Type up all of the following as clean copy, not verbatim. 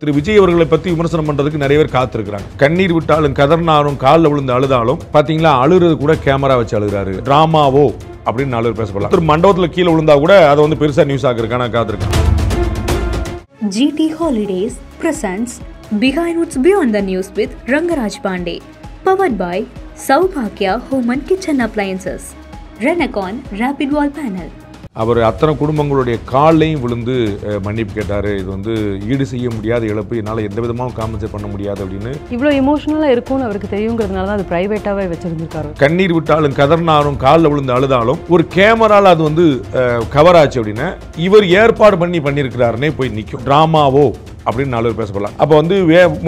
திரு விஜய் அவர்களை பற்றி விமர்சனம் பண்ணுறதுக்கு நிறைய பேர் காத்திருக்கிறாங்க. கண்ணீர் விட்டாலும் கதர்னாலும் காலில் விழுந்து அழுதாலும் பார்த்தீங்களா, அழுறது கூட கேமரா வச்சு அழுகிறாரு, ட்ராமாவோ அப்படின்னு 4 பேர் பேசப்படலாம். திரு மண்டபத்தில் கீழே விழுந்தா கூட அதை வந்து பெருசாக news ஆகிருக்கான காத்திருக்கேன். GT Holidays presents Behind What's Beyond the News with Rangaraj Pandey, powered by Saubhagya Home and Kitchen Appliances, Renacon Rapid Wall Panel. அவர் அத்தனை குடும்பங்களுடைய காலையும் விழுந்து மன்னிப்பு கேட்டார். இது வந்து ஈடு செய்ய முடியாத இழப்பு, என்னால் எந்த விதமாகவும் காம்பன்சேட் பண்ண முடியாது அப்படின்னு. இவ்வளோ எமோஷனலாக இருக்கும்னு அவருக்கு தெரியுங்கிறதுனால தான் அது ப்ரைவேட்டாகவே வச்சிருந்திருக்காரு. கண்ணீர் விட்டாலும் கதர்னாலும் காலில் விழுந்து அழுதாலும் ஒரு கேமராவில் அது வந்து கவர் ஆச்சு அப்படின்னா இவர் ஏற்பாடு பண்ணியிருக்கிறாருன்னே போய் நிற்கும். ட்ராமாவோ அப்படின்னு 4 பேர் பேசப்படலாம். அப்போ வந்து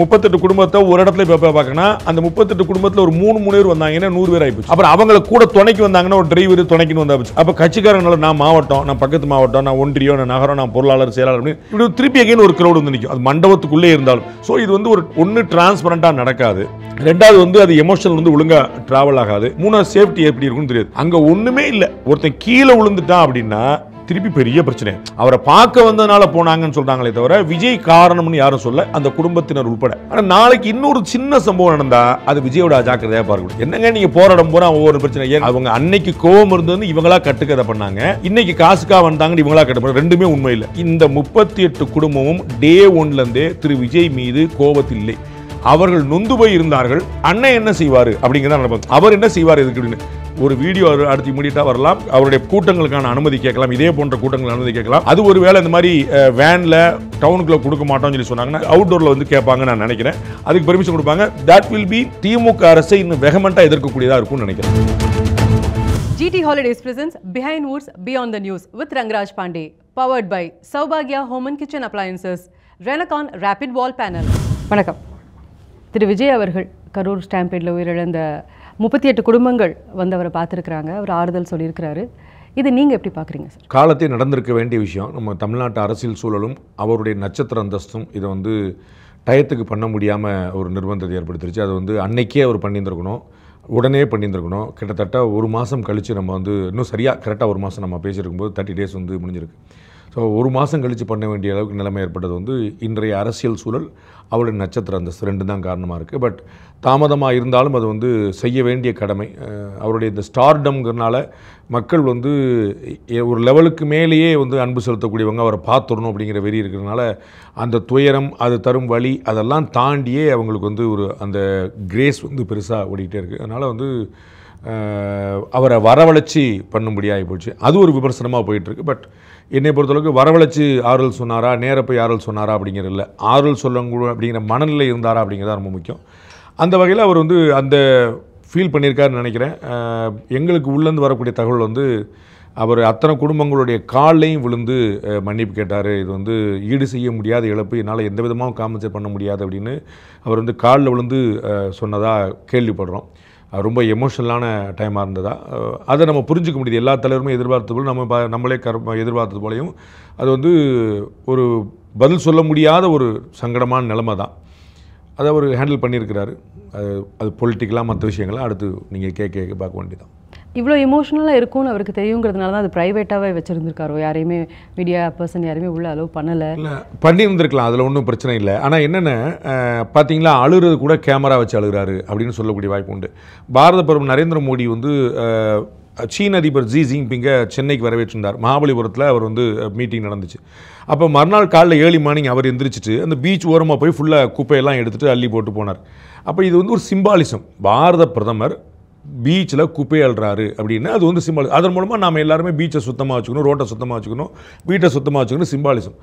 38 குடும்பத்தை ஒரு இடத்துல இப்போ பார்க்கணும். அந்த 38 குடும்பத்தில் ஒரு 3 பேர் வந்தாங்கன்னா 100 பேர் ஆகிப்போச்சு. அப்புறம் அவங்களை கூட துணைக்கு வந்தாங்கன்னா ஒரு டிரைவர் துணைக்குன்னு வந்தாச்சு. அப்போ கட்சிக்காரங்களால நான் மாவட்டம், நான் பக்கத்து மாவட்டம், நான் ஒன்றியம், நான் நகரம், நான் பொருளாளர், செயலாளர் அப்படின்னு இப்படி திருப்பி அகைன் ஒரு கிரௌட் வந்து நிற்கும். அது மண்டபத்துக்குள்ளே இருந்தாலும். ஸோ இது வந்து ஒன்று டிரான்ஸ்பரண்டாக நடக்காது. 2வது வந்து அது எமோஷனல் வந்து ஒழுங்காக ட்ராவல் ஆகாது. 3வது சேஃப்டி எப்படி இருக்குன்னு தெரியாது. அங்கே ஒன்றுமே இல்லை, ஒருத்தன் கீழே விழுந்துட்டான் அப்படின்னா திருப்பி பெரிய பிரச்சனை. அவரை பார்க்க வந்ததுனால போனாங்கன்னு சொல்றாங்களே தவிர விஜய் காரணம்னு யாரும் சொல்ல, அந்த குடும்பத்தினர் உட்பட. ஆனா நாளைக்கு இன்னொரு சின்ன சம்பவம் நடந்தா அது விஜயோட அஜாக்கிரதையா பார்க்கணும். என்னங்க நீங்க போராடம் போனா ஒவ்வொரு பிரச்சனை. ஏன் அவங்க அன்னைக்கு கோபம் இருந்து இவங்களா கட்டுக்கதை பண்ணாங்க, இன்னைக்கு காசுக்கா வந்தாங்க இவங்களா கட்டு. ரெண்டுமே உண்மை இல்லை. இந்த 38 குடும்பமும் டே 1ல இருந்தே திரு விஜய் மீது கோபத்தில் இல்லை. அவர்கள் நொந்து போய் இருந்தார்கள். அண்ணன் என்ன செய்வாரு அப்படிங்கிறத நடப்பாங்க. அவர் என்ன செய்வார் இதுக்கு அப்படின்னு ஒரு வீடியோ அடுத்து இமீடியட்டா வரலாம். அவருடைய கூட்டங்களுக்கான அனுமதி கேட்கலாம், இதே போன்ற கூட்டங்களுக்கு அனுமதி கேட்கலாம். அது ஒரு வேளை இந்த மாதிரி வேன்ல டவுனுக்குள்ள கொடுக்க மாட்டோம்னு சொல்லி சொன்னாங்கன்னா அவுட்டோர்ல வந்து கேட்பாங்க நான் நினைக்கிறேன். அதுக்கு பெர்மிஷன் கொடுப்பாங்க. தட் வில் பி திமுக அரசை இன்னும் வெகமெண்டா எதிர்க்கக்கூடியதா இருக்கும்னு நினைக்கிறேன். GT Holidays presents Behind What's Beyond the News with Rangaraj Pandey, powered by Saubhagya Home and Kitchen Appliances, Renacon Rapid Wall Panel. வணக்கம். திரு விஜய் அவர்கள் கரூர் ஸ்டாம்பேடில் உயிரிழந்த 38 குடும்பங்கள் வந்து அவரை பார்த்துருக்குறாங்க. அவர் ஆறுதல் சொல்லியிருக்கிறாரு. இது நீங்கள் எப்படி பார்க்குறீங்க சார்? காலத்தை நடந்திருக்க வேண்டிய விஷயம். நம்ம தமிழ்நாட்டு அரசியல் சூழலும் அவருடைய நட்சத்திர அந்தஸ்தும் இதை வந்து டயத்துக்கு பண்ண முடியாமல் ஒரு நிர்பந்தத்தை ஏற்படுத்திருச்சு. அது வந்து அன்னைக்கே அவர் பண்ணியிருந்திருக்கணும், உடனே பண்ணியிருந்திருக்கணும். கிட்டத்தட்ட 1 மாதம் கழித்து நம்ம வந்து இன்னும் சரியாக கரெக்டாக 1 மாதம் நம்ம பேசியிருக்கும்போது 30 டேஸ் வந்து முடிஞ்சிருக்கு. ஸோ 1 மாதம் கழித்து பண்ண வேண்டிய அளவுக்கு நிலைமை ஏற்பட்டது வந்து இன்றைய அரசியல் சூழல், அவருடைய நட்சத்திர அந்தஸ்து 2 தான் காரணமாக இருக்குது. பட் தாமதமாக இருந்தாலும் அது வந்து செய்ய வேண்டிய கடமை. அவருடைய இந்த ஸ்டார்டம்ங்கிறனால மக்கள் வந்து ஒரு லெவலுக்கு மேலேயே வந்து அன்பு செலுத்தக்கூடியவங்க, அவரை பார்த்துடணும் அப்படிங்கிற வெறி இருக்கிறதுனால அந்த துயரம், அது தரும் வலி, அதெல்லாம் தாண்டியே அவங்களுக்கு வந்து ஒரு அந்த கிரேஸ் வந்து பெருசாக ஓடிக்கிட்டே இருக்குது. அதனால் வந்து அவரை வரவழைச்சி பண்ணும்படியாகி போச்சு. அது ஒரு விமர்சனமாக போயிட்டுருக்கு. பட் என்னை பொறுத்தளவுக்கு வரவழைச்சி ஆறுதல் சொன்னாரா, நேர போய் ஆறுதல் சொன்னாரா அப்படிங்கிறது இல்லை. ஆறுதல் சொல்லக்கூட அப்படிங்கிற மனநிலை இருந்தாரா அப்படிங்கிறதா ரொம்ப முக்கியம். அந்த வகையில் அவர் வந்து அந்த ஃபீல் பண்ணியிருக்காருன்னு நினைக்கிறேன். எங்களுக்கு உள்ளேருந்து வரக்கூடிய தகவல் வந்து அவர் அத்தனை குடும்பங்களுடைய காலையும் விழுந்து மன்னிப்பு கேட்டார். இது வந்து ஈடு செய்ய முடியாத இழப்பு, என்னால் எந்த விதமாகவும் காம்பன்சேட் பண்ண முடியாது அப்படின்னு அவர் வந்து காலில் விழுந்து சொன்னதாக கேள்விப்படுறோம். ரொம்ப எமோஷனலான டைமாக இருந்ததா அதை நம்ம புரிஞ்சிக்க முடியுது. எல்லா தலைவருமே எதிர்பார்த்தது போல் நம்மளே எதிர்பார்த்தது போலையும் அது வந்து ஒரு பதில் சொல்ல முடியாத ஒரு சங்கடமான நிலைமை தான். அதை அவர் ஹேண்டில் பண்ணியிருக்கிறாரு. அது பொலிட்டிக்கலாக மற்ற விஷயங்கள்லாம் அடுத்து நீங்கள் கேட்க பார்க்க வேண்டியதான். இவ்வளோ எமோஷனலாக இருக்கும்னு அவருக்கு தெரியுங்கிறதுனால தான் அது ப்ரைவேட்டாகவே வச்சுருந்துருக்காரோ, யாரையுமே மீடியா பர்சன் யாரையுமே உள்ள அலோவ் பண்ணலை. இல்லை, பண்ணியிருந்துருக்கலாம், அதில் ஒன்றும் பிரச்சனை இல்லை. ஆனால் என்னென்ன பார்த்தீங்களா, அழுறது கூட கேமரா வச்சு அழுகிறாரு அப்படின்னு சொல்லக்கூடிய வாய்ப்பு உண்டு. பாரத பிரதமர் நரேந்திர மோடி வந்து சீன அதிபர் ஜி ஜின்பிங்கை சென்னைக்கு வரவேற்றிருந்தார். மகாபலிபுரத்தில் அவர் வந்து மீட்டிங் நடந்துச்சு. அப்போ மறுநாள் காலையில் ஏர்லி மார்னிங் அவர் எந்திரிச்சிட்டு அந்த பீச் ஓரமாக போய் ஃபுல்லாக குப்பையெல்லாம் எடுத்துகிட்டு அள்ளி போட்டு போனார். அப்போ இது வந்து ஒரு சிம்பாலிசம். பாரத பிரதமர் பீச்சில் குப்பை அள்ளுறாரு அப்படின்னா அது வந்து சிம்பாலிசம். அதன் மூலமாக நாம் எல்லாருமே பீச்சை சுத்தமாக வச்சுக்கணும், ரோட்டை சுத்தமாக வச்சுக்கணும், வீட்டை சுத்தமாக வச்சுக்கணும், சிம்பாலிசம்.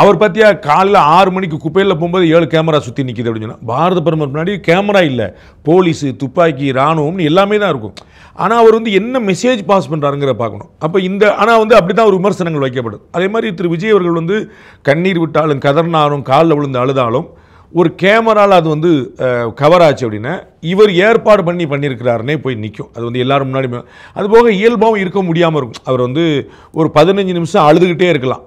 அவர் பார்த்தியா காலையில் 6 மணிக்கு குப்பையில் போகும்போது 7 கேமரா சுற்றி நிற்கிது அப்படின்னு சொன்னால், பாரத பிரதமர் முன்னாடி கேமரா இல்லை, போலீஸு, துப்பாக்கி, இராணுவம்னு எல்லாமே தான் இருக்கும். ஆனால் அவர் வந்து என்ன மெசேஜ் பாஸ் பண்ணுறாருங்கிற பார்க்கணும். அப்போ ஆனால் வந்து அப்படி தான் ஒரு விமர்சனங்கள் வைக்கப்படுது. அதே மாதிரி திரு விஜய் அவர்கள் வந்து கண்ணீர் விட்டாலும் கதர்னாலும் காலில் விழுந்து அழுதாலும் ஒரு கேமராவில் அது வந்து கவர் ஆச்சு அப்படின்னா இவர் ஏற்பாடு பண்ணியிருக்கிறாருன்னே போய் நிற்கும். அது வந்து எல்லாரும் முன்னாடி அதுபோக இயல்பாகவும் இருக்க முடியாமல் இருக்கும். அவர் வந்து ஒரு 15 நிமிஷம் அழுதுகிட்டே இருக்கலாம்,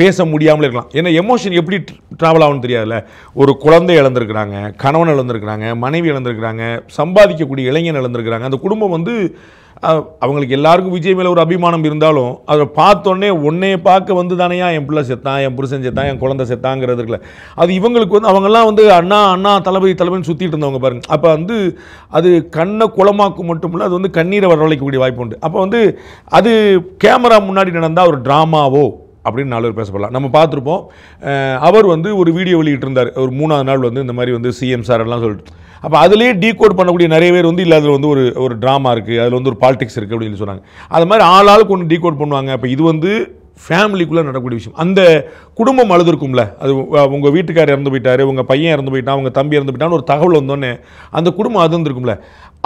பேச முடியாமல் இருக்கலாம். ஏன்னா எமோஷன் எப்படி ட்ராவல் ஆகும்னு தெரியாதுல்ல. ஒரு குழந்தை இழந்திருக்கிறாங்க, கணவன் இழந்திருக்கிறாங்க, மனைவி இழந்திருக்கிறாங்க, சம்பாதிக்கக்கூடிய இளைஞன் இழந்திருக்கிறாங்க. அந்த குடும்பம் வந்து அவங்களுக்கு எல்லாருக்கும் விஜய் மேலே ஒரு அபிமானம் இருந்தாலும் அதை பார்த்தோன்னே உன்னைய பார்க்க வந்து தானேயா என் பிள்ளை செத்தான், என் புருஷன் செத்தான், என் குழந்தை செத்தாங்கிறது இருக்குல்ல. அது இவங்களுக்கு வந்து அவங்கெல்லாம் வந்து அண்ணா அண்ணா தளபதி தளபதினு சுற்றிட்டு இருந்தவங்க பாருங்க. அப்போ வந்து அது கண்ணை குளமாக்கும் மட்டும் இல்லை, அது வந்து கண்ணீரை வரவழைக்கக்கூடிய வாய்ப்பு உண்டு. அப்போ வந்து அது கேமரா முன்னாடி நடந்தால் ஒரு ட்ராமாவோ அப்படின்னு 4 பேர் பேசப்படலாம். நம்ம பார்த்துருப்போம். அவர் வந்து ஒரு வீடியோ வெளியிட்டிருந்தார் ஒரு 3ஆவது நாள் வந்து இந்த மாதிரி வந்து சிஎம் சார் எல்லாம் சொல்லிட்டு. அப்போ அதிலேயே டீகோட் பண்ணக்கூடிய நிறைய பேர் வந்து இல்லை அதில் வந்து ஒரு ட்ராமா இருக்குது, அதில் வந்து ஒரு பாலிடிக்ஸ் இருக்குது அப்படின்னு சொன்னாங்க. அது மாதிரி ஆளாளுக்கு ஒன்று டீகோட் பண்ணுவாங்க. அப்போ இது வந்து ஃபேமிலிக்குள்ளே நடக்கக்கூடிய விஷயம். அந்த குடும்பம் அழுதுருக்கும்ல, அது உங்கள் வீட்டுக்காரர் இறந்து போயிட்டாரு, உங்கள் பையன் இறந்து போயிட்டான், உங்கள் தம்பி இறந்து போயிட்டான்னு ஒரு தகவல் வந்தோடனே அந்த குடும்பம் அழுதுருக்கும்ல.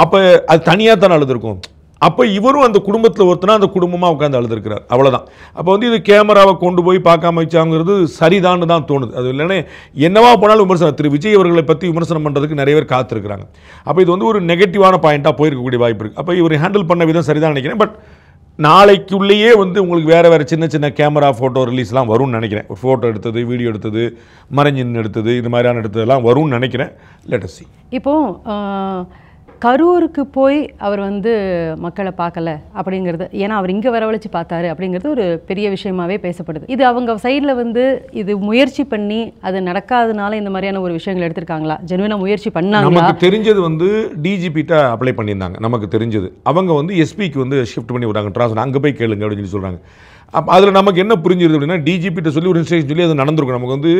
அப்போ அது தனியாக தானே அழுதுருக்கும். அப்போ இவரும் அந்த குடும்பத்தில் ஒருத்தனா அந்த குடும்பமாக உட்காந்து அழுதுருக்கிறார். அவ்வளோதான். அப்போ வந்து இது கேமராவை கொண்டு போய் பார்க்காம வச்சாங்கிறது சரிதான்னு தான் தோணுது. அது இல்லைன்னா என்னவா போனாலும் விமர்சனம், திரு விஜய் அவர்களை பற்றி விமர்சனம் பண்ணுறதுக்கு நிறைய பேர் காத்திருக்கிறாங்க. அப்போ இது வந்து ஒரு நெகட்டிவான பாயிண்ட்டாக போயிருக்கக்கூடிய வாய்ப்பு இருக்குது. அப்போ இவர் ஹேண்டில் பண்ண விதம் சரிதான் நினைக்கிறேன். பட் நாளைக்குள்ளேயே வந்து உங்களுக்கு வேறு சின்ன சின்ன கேமரா ஃபோட்டோ ரிலீஸ்லாம் வரும்னு நினைக்கிறேன். ஒரு ஃபோட்டோ எடுத்தது, வீடியோ எடுத்தது, மறைஞ்சின்னு எடுத்தது, இது மாதிரியான எடுத்ததெல்லாம் வரும்னு நினைக்கிறேன். லெட் அஸ் சீ. இப்போது கரூருக்கு போய் அவர் வந்து மக்களை பார்க்கல அப்படிங்கிறது, ஏன்னா அவர் இங்கே வரவழைச்சு பார்த்தாரு அப்படிங்கிறது ஒரு பெரிய விஷயமாவே பேசப்படுது. இது அவங்க சைடில் வந்து இது முயற்சி பண்ணி அது நடக்காதனால இந்த மாதிரியான ஒரு விஷயங்கள் எடுத்திருக்காங்களா? ஜெனுவினா முயற்சி பண்ணாங்க? நமக்கு தெரிஞ்சது வந்து டிஜிபிட்ட அப்ளை பண்ணியிருந்தாங்க. நமக்கு தெரிஞ்சது அவங்க வந்து எஸ்பிக்கு வந்து ஷிஃப்ட் பண்ணி விடுறாங்க, ட்ரான்ஸ்ஃபர் அங்கே போய் கேளுங்க அப்படின்னு சொல்லி சொல்கிறாங்க. அப்போ அதில் நமக்கு என்ன புரிஞ்சிருது அப்படின்னா, டிஜிபிட்ட சொல்லி ஒரு இன்ஸ்ட்ரக்ஷன் சொல்லி அது நடந்திருக்கும். நமக்கு வந்து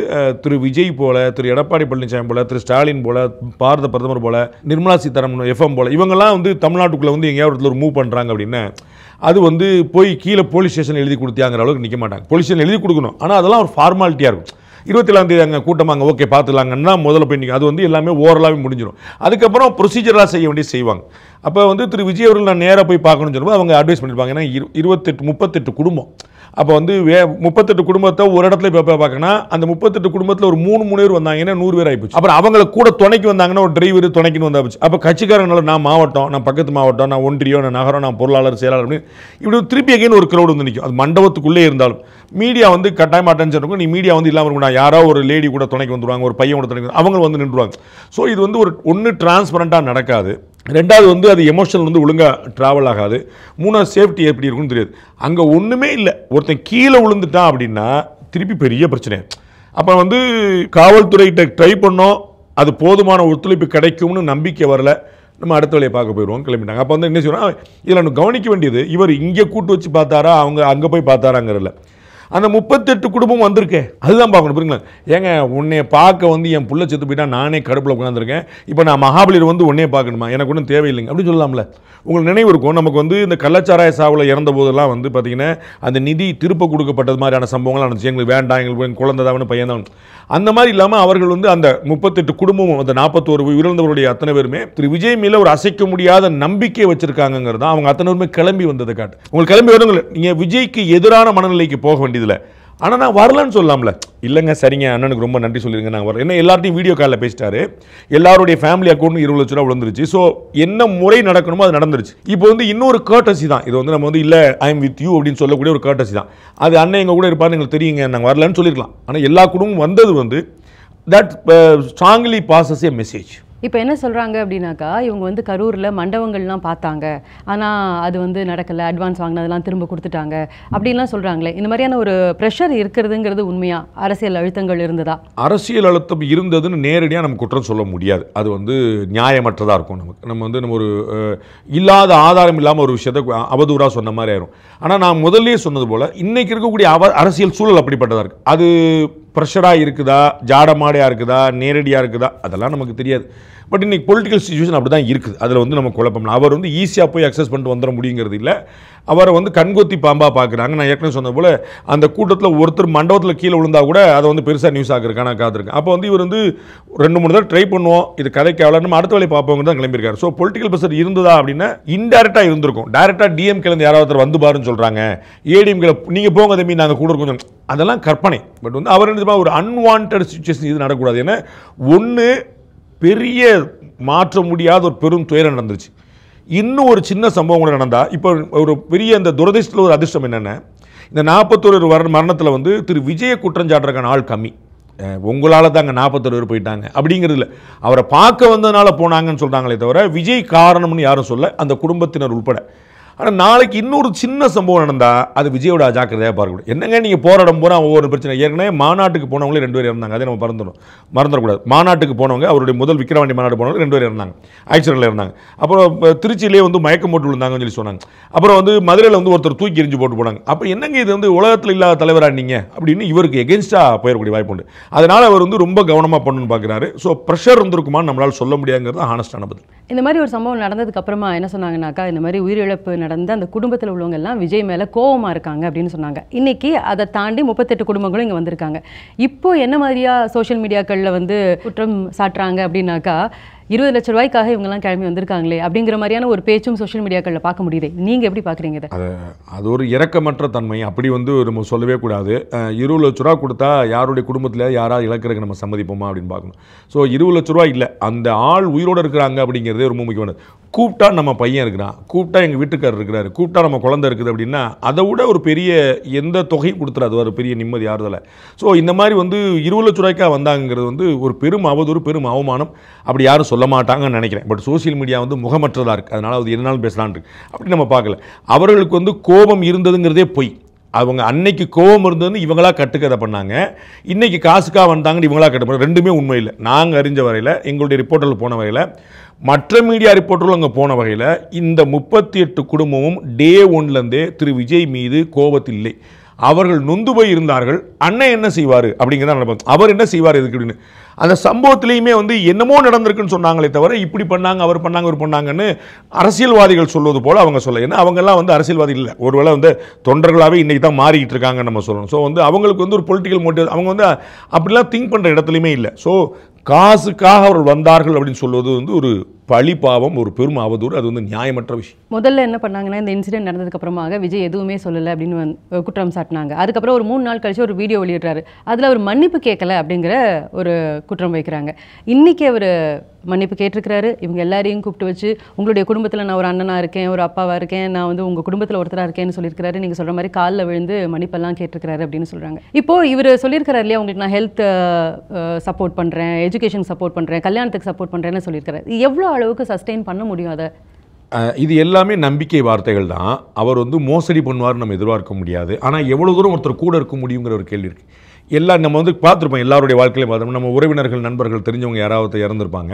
திரு விஜய் போல, திரு எடப்பாடி பழனிசாமி போல, திரு ஸ்டாலின் போல, பாரத பிரதமர் போல, நிர்மலா சீதாராமன் எஃப்எம் போல, இவங்கெல்லாம் வந்து தமிழ்நாட்டுக்குள்ளே வந்து எங்கேயாவது ஒரு மூவ் பண்ணுறாங்க அப்படின்னா அது வந்து போய் கீழே போலீஸ் ஸ்டேஷன் எழுதி கொடுத்தியாங்கிற அளவுக்கு நிற்க மாட்டாங்க. போலீஸ் ஸ்டேஷன் எழுதி கொடுக்கணும், ஆனால் அதெல்லாம் ஒரு ஃபார்மாலிட்டியாக இருக்கும். 27ஆம் தேதி அங்கே கூட்டமாங்க, ஓகே பார்த்துலாங்கன்னா முதல்ல போய் நிற்கும். அது வந்து எல்லாமே ஓவரலாகவே முடிஞ்சிடும். அதுக்கப்புறம் ப்ரொசீஜராக செய்ய வேண்டிய செய்வாங்க. அப்போ வந்து திரு விஜய் அவர்கள் நான் நேராக போய் பார்க்கணும்னு சொல்லும்போது அவங்க அட்வைஸ் பண்ணியிருப்பாங்க. ஏன்னா 38 குடும்பம். அப்போ வந்து 38 குடும்பத்தை ஒரு இடத்துல இப்போ பார்க்கணும்னா அந்த 38 குடும்பத்தில் ஒரு 3 பேர் வந்தாங்கன்னா 100 பேர் ஆகிப்போச்சு. அப்புறம் அவங்களை கூட துணைக்கு வந்தாங்கன்னா ஒரு டிரைவர் துணைக்குன்னு வந்தாச்சு. அப்போ கட்சிக்காரங்களால நான் மாவட்டம், நான் பக்கத்து மாவட்டம், நான் ஒன்றியம், நான் நகரம், நான் பொருளாளர், செயலாளர் அப்படின்னு இப்படி திருப்பி அகைன்னு ஒரு கிரௌடு வந்து நிற்கும். அது மண்டபத்துக்குள்ளே இருந்தாலும் மீடியா வந்து கட்டாயம் மாட்டேன்னு சொல்லுங்க. நீ மீடியா வந்து இல்லாமல் இருக்கணும், யாரோ ஒரு லேடி கூட துணைக்கு வந்துடுவாங்க, ஒரு பையன் கூட துணைக்கு அவங்க வந்து நின்றுவாங்க. ஸோ இது வந்து ஒன்று டிரான்ஸ்பரண்ட்டாக நடக்காது. ரெண்டாவது வந்து அது எமோஷனல் வந்து ஒழுங்காக ட்ராவல் ஆகாது. மூணாவது சேஃப்டி எப்படி இருக்குன்னு தெரியாது. அங்கே ஒன்றுமே இல்லை, ஒருத்தன் கீழே விழுந்துட்டான் அப்படின்னா திருப்பி பெரிய பிரச்சனை. அப்போ வந்து காவல்துறைகிட்ட ட்ரை பண்ணோம், அது போதுமான ஒத்துழைப்பு கிடைக்கும்னு நம்பிக்கை வரல, நம்ம அடுத்த வேலையை பார்க்க போயிடுவோம், கிளம்பிட்டாங்க. அப்போ வந்து என்ன செய்யணும், இதில் நம்ம கவனிக்க வேண்டியது இவர் இங்கே கூட்டு வச்சு பார்த்தாரா அவங்க அங்கே போய் பார்த்தாராங்கிறதில்ல. அந்த 38 குடும்பம் வந்திருக்கே அதுதான் பார்க்கணும். புரியுங்களா? ஏங்க உன்னைய பார்க்க வந்து என் புள்ள செத்து போயிட்டா நானே கடுப்பில் உட்காந்துருக்கேன், இப்போ நான் மகாபலியில் வந்து உன்னையே பார்க்கணுமா, எனக்கு ஒன்றும் தேவையில்லைங்க அப்படின்னு சொல்லலாம்ல. உங்களுக்கு நினைவு இருக்கும், நமக்கு வந்து இந்த கள்ளச்சாராய சாவில் இறந்த போதெல்லாம் வந்து பார்த்தீங்கன்னா அந்த நிதி திருப்ப கொடுக்கப்பட்டது மாதிரியான சம்பவங்கள்லாம் நடந்துச்சு. எங்களுக்கு வேண்டாம், எங்களுக்கு குழந்தை தான் பையன் தான். அந்த மாதிரி இல்லாமல் அவர்கள் வந்து அந்த 38 குடும்பமும் அந்த 41 உயிரிழந்தவருடைய அத்தனை பேருமே திரு விஜய் மேலே ஒரு அசைக்க முடியாத நம்பிக்கை வச்சிருக்காங்கிறது தான் அவங்க அத்தனை பேருமே கிளம்பி வந்ததை காட்டு. உங்களுக்கு கிளம்பி வருங்களே, நீங்கள் விஜய்க்கு எதிரான மனநிலைக்கு போக வேண்டியதில்லை. ஆனால் நான் வரலன்னு சொல்லலாம்ல. இல்லைங்க சரிங்க அண்ணனுக்கு ரொம்ப நன்றி சொல்லிடுங்க, நான் வரல. என்ன எல்லார்ட்டையும் வீடியோ காலில் பேசிட்டாரு, எல்லாருடைய ஃபேமிலி அக்கௌண்ட் 20 லட்ச ரூபா விழுந்துருச்சு. ஸோ என்ன முறை நடக்கணுமோ அது நடந்துருச்சு. இப்போ வந்து இன்னொரு கர்ட்டசி தான் இது. வந்து நம்ம வந்து இல்லை ஐ எம் வித் யூ அப்படின்னு சொல்லக்கூடிய ஒரு கர்ட்டசி தான். அது அண்ணன் எங்கள் கூட இருப்பாருன்னு எங்களுக்கு தெரியுங்க, நாங்கள் வரலன்னு சொல்லியிருக்கலாம். ஆனால் எல்லா குடும்பமும் வந்தது வந்து that strongly bosses a message. இப்போ என்ன சொல்கிறாங்க அப்படின்னாக்கா, இவங்க வந்து கரூரில் மண்டபங்கள்லாம் பார்த்தாங்க, ஆனால் அது வந்து நடக்கலை, அட்வான்ஸ் வாங்கினதெல்லாம் திரும்ப கொடுத்துட்டாங்க அப்படின்லாம் சொல்கிறாங்களே. இந்த மாதிரியான ஒரு ப்ரெஷர் இருக்கிறதுங்கிறது உண்மையா? அரசியல் அழுத்தங்கள் இருந்ததா? அரசியல் அழுத்தம் இருந்ததுன்னு நேரடியாக நம்ம குற்றம் சொல்ல முடியாது. அது வந்து நியாயமற்றதாக இருக்கும். நம்ம வந்து நம்ம ஒரு இல்லாத ஆதாரம் இல்லாமல் ஒரு விஷயத்தை அவதூறாக சொன்ன மாதிரி ஆயிரும். ஆனால் நான் முதல்லே சொன்னது போல் இன்றைக்கி இருக்கக்கூடிய அரசியல் சூழல் அப்படிப்பட்டதாக இருக்குது. அது ப்ரெஷராக இருக்குதா, ஜாடமாடையாக இருக்குதா, நேரடியாக இருக்குதா, அதெல்லாம் நமக்கு தெரியாது. பட் இன்றைக்கி பொலிட்டிக்கல் சிச்சுவேஷன் அப்படி தான் இருக்குது. அதில் வந்து நம்ம குழப்பம். அவர் வந்து ஈஸியாக போய் அக்சஸ் பண்ணிட்டு வந்துட முடியுங்கிறது இல்லை. அவரை வந்து கண்கொத்தி பாம்பாக பார்க்குறாங்க. நான் ஏற்கனவே சொன்னது போல் அந்த கூட்டத்தில் ஒருத்தர் மண்டபத்தில் கீழே விழுந்தா கூட அதை வந்து பெருசாக நியூஸ் ஆகிருக்கான காத்திருக்கேன். அப்போ வந்து இவர் வந்து 2-3 தடவை ட்ரை பண்ணுவோம், இது கதைக்கு அவ்வளோ நம்ம அடுத்த வேலையை பார்ப்போங்க தான் கிளம்பியிருக்காரு. ஸோ பொலிட்டிக்கல் ப்ரெஷர் இருந்ததா அப்படின்னா இன்டெரக்டாக இருந்திருக்கும். டேரெக்டாக டிஎம்கேலேருந்து யாராவது வந்து பாருன்னு சொல்கிறாங்க, ஏடிஎம்கே நீங்கள் போங்க தம்பி நாங்கள் கூட இருக்கோம், அதெல்லாம் கற்பனை. பட் வந்து அவர் என்ன ஒரு அன்வான்ட் சிச்சுவேஷன் இது நடக்கக்கூடாது. ஏன்னா ஒன்று பெரிய மாற்ற முடியாத ஒரு பெரும் துயரம் நடந்துருச்சு. இன்னும் ஒரு சின்ன சம்பவம் கூட நடந்தால் இப்போ ஒரு பெரிய அந்த துரதிர்ஷ்டத்தில் ஒரு அதிர்ஷ்டம் என்னென்ன, இந்த 41 மரணத்தில் வந்து திரு விஜயை குற்றஞ்சாட்டுறதுக்கான ஆள் கம்மி. உங்களால் தாங்க 41 பேர் போயிட்டாங்க அப்படிங்கிறதுல அவரை பார்க்க வந்ததுனால போனாங்கன்னு சொல்கிறாங்களே தவிர விஜய் காரணம்னு யாரும் சொல்ல, அந்த குடும்பத்தினர் உட்பட. ஆனால் நாளைக்கு இன்னொரு சின்ன சம்பவம் நடந்தால் அது விஜயோட அஜாக்கிரதையாக பார்க்கக்கூடாது. என்னங்க நீங்கள் போகிற இடம் போனால் ஒவ்வொரு பிரச்சனை. ஏற்கனவே மாநாட்டுக்கு போனவங்களே 2 பேர் இருந்தாங்க, அதே நம்ம மறந்துடக்கூடாது. மாநாட்டுக்கு போனவங்க, அவருடைய முதல் விக்கிரவாண்டி மாநாடு போனவங்க 2 பேர் இருந்தாங்க, ஆக்சிடென்ட்டில் இருந்தாங்க. அப்புறம் திருச்சியிலே வந்து மயக்கம் போட்டு விழுந்தாங்கன்னு சொல்லி சொன்னாங்க. அப்புறம் வந்து மதுரையில் வந்து ஒருத்தர் தூக்கி எரிஞ்சு போட்டு போனாங்க. அப்போ என்னங்க இது வந்து உலகத்தில் இல்லாத தலைவராக நீங்கள் அப்படின்னு இவருக்கு எகென்ஸ்டாக போயிடக்கூடிய வாய்ப்பு உண்டு. அதனால் அவர் வந்து ரொம்ப கவனமாக பண்ணணும்னு பார்க்குறாரு. ஸோ ப்ரெஷர் இருந்திருக்குமான்னு நம்மளால் சொல்ல முடியாங்கிறது ஹானஸ்டான பதில். இந்த மாதிரி ஒரு சம்பவம் நடந்ததுக்கு அப்புறமா என்ன சொன்னாங்கன்னாக்கா, இந்த மாதிரி உயிரிழப்பு நடந்த அந்த குடும்பத்தில் உள்ளவங்க எல்லாம் விஜய் மேலே கோவமாக இருக்காங்க அப்படின்னு சொன்னாங்க. இன்னைக்கு அதை தாண்டி 38 குடும்பங்களும் இங்கே வந்திருக்காங்க. இப்போ என்ன மாதிரியா சோஷியல் மீடியாக்களில் வந்து குற்றம் சாட்டுறாங்க அப்படின்னாக்கா, 20 லட்ச ரூபாய்க்காக இவங்கெல்லாம் கிளம்பி வந்திருக்காங்களே அப்படிங்கிற மாதிரியான ஒரு பேச்சும் சோஷியல் மீடியாக்களில் பார்க்க முடியுது. நீங்கள் எப்படி பார்க்குறீங்க இதை? அது ஒரு இரக்கமற்ற தன்மை. அப்படி வந்து நம்ம சொல்லவே கூடாது. 20 லட்ச ரூபா கொடுத்தா யாருடைய குடும்பத்தில் யாராவது இழக்கிறதுக்கு நம்ம சம்மதிப்போமா அப்படின்னு பார்க்கணும். ஸோ 20 லட்ச ரூபா இல்லை, அந்த ஆள் உயிரோடு இருக்கிறாங்க அப்படிங்கிறதே ரொம்ப முக்கியமானது. கூப்பிட்டா நம்ம பையன் இருக்கிறான், கூப்பிட்டா எங்கள் வீட்டுக்காரர் இருக்கிறாரு, கூப்பிட்டா நம்ம குழந்தை இருக்குது அப்படின்னா அதை விட ஒரு பெரிய எந்த தொகையும் கொடுத்துறாது, ஒரு பெரிய நிம்மதி ஆறுதலை. ஸோ இந்த மாதிரி வந்து 20 லட்ச ரூபாய்க்காக வந்தாங்கிறது வந்து ஒரு பெரும் அவதூறு, பெரும் அவமானம். அப்படி யாரும் சொல்ல மாட்டாங்கன்னு நினைக்கிறேன். பட் சோசியல் மீடியா வந்து முகமற்றதாக இருக்குது, அதனால் அது என்னாலும் பேசலான் இருக்கு. அப்படி நம்ம பார்க்கல. அவர்களுக்கு வந்து கோபம் இருந்ததுங்கிறதே பொய். அவங்க அன்னைக்கு கோபம் இருந்ததுன்னு இவங்களா கட்டுக்கதை பண்ணாங்க, இன்னைக்கு காசுக்காக வந்தாங்கன்னு இவங்களா கட்டு பண்ண. ரெண்டுமே உண்மை இல்லை. நாங்கள் அறிஞ்ச வரையில், எங்களுடைய ரிப்போர்ட்டரில் போன வரையில், மற்ற மீடியா ரிப்போர்ட்டர்கள் அங்கே போன வகையில் இந்த 38 குடும்பமும் டே 1லேருந்தே திரு விஜய் மீது கோபத்தில் இல்லை. அவர்கள் நொந்து போய் இருந்தார்கள். அண்ணன் என்ன செய்வார் அப்படிங்கிறத நடப்பாங்க. அவர் என்ன செய்வார் இதுக்கு அப்படின்னு அந்த சம்பவத்திலையுமே வந்து என்னமோ நடந்திருக்குன்னு சொன்னாங்களே தவிர இப்படி பண்ணாங்க, அவர் பண்ணாங்க, இவர் பண்ணாங்கன்னு அரசியல்வாதிகள் சொல்வது போல் அவங்க சொல்ல. ஏன்னா அவங்கெல்லாம் வந்து அரசியல்வாதி இல்லை, ஒருவேளை வந்து தொண்டர்களாகவே இன்றைக்கி தான் மாறிக்கிட்டு இருக்காங்கன்னு நம்ம சொல்லணும். ஸோ வந்து அவங்களுக்கு வந்து ஒரு பொலிட்டிக்கல் மோட்டிவ், அவங்க வந்து அப்படிலாம் திங்க் பண்ணுற இடத்துலையுமே இல்லை. ஸோ காசுக்காக அவர்கள் வந்தார்கள் அப்படின்னு சொல்வது வந்து ஒரு பழி பாவம், ஒரு பெரும் அவதூறு. அது வந்து நியாயமற்ற விஷயம். முதல்ல என்ன பண்ணாங்கன்னா, இந்த இன்சிடென்ட் நடந்ததுக்கு அப்புறமாக விஜய் எதுவுமே சொல்லலை அப்படின்னு குற்றம் சாட்டினாங்க. அதுக்கப்புறம் ஒரு 3 நாள் கழிச்சு ஒரு வீடியோ வெளியிடுறாரு. அதில் அவர் மன்னிப்பு கேட்கல அப்படிங்கிற ஒரு குற்றம் வைக்கிறாங்க. இன்னைக்கு அவர் மன்னிப்பு கேட்டிருக்கிறாரு. இவங்க எல்லாரையும் கூப்பிட்டு வச்சு, உங்களுடைய குடும்பத்தில் நான் ஒரு அண்ணனாக இருக்கேன், ஒரு அப்பாவாக இருக்கேன், நான் வந்து உங்கள் குடும்பத்தில் ஒருத்தராக இருக்கேன்னு சொல்லியிருக்கிறாரு. நீங்கள் சொல்கிற மாதிரி காலில் விழுந்து மன்னிப்பெல்லாம் கேட்டிருக்கிறாரு அப்படின்னு சொல்கிறாங்க. இப்போது இவர் சொல்லியிருக்கிறார் இல்லையா, உங்களுக்கு நான் ஹெல்த் சப்போர்ட் பண்ணுறேன், எஜுகேஷன் சப்போர்ட் பண்ணுறேன், கல்யாணத்துக்கு சப்போர்ட் பண்ணுறேன்னு சொல்லியிருக்கிறாரு. எவ்வளோ அளவுக்கு சஸ்டெயின் பண்ண முடியும் அதை? இது எல்லாமே நம்பிக்கை வார்த்தைகள் தான். அவர் வந்து மோசடி பண்ணுவார்னு நம்ம எதிர்பார்க்க முடியாது. ஆனால் எவ்வளோ தூரம் ஒருத்தர் கூட இருக்க முடியுங்கிற ஒரு கேள்வி இருக்குது. எல்லாம் நம்ம வந்து பார்த்துருப்போம், எல்லாருடைய வாழ்க்கையிலையும் பார்த்தோம். நம்ம உறவினர்கள், நண்பர்கள், தெரிஞ்சவங்க யாராவது இறந்துருப்பாங்க.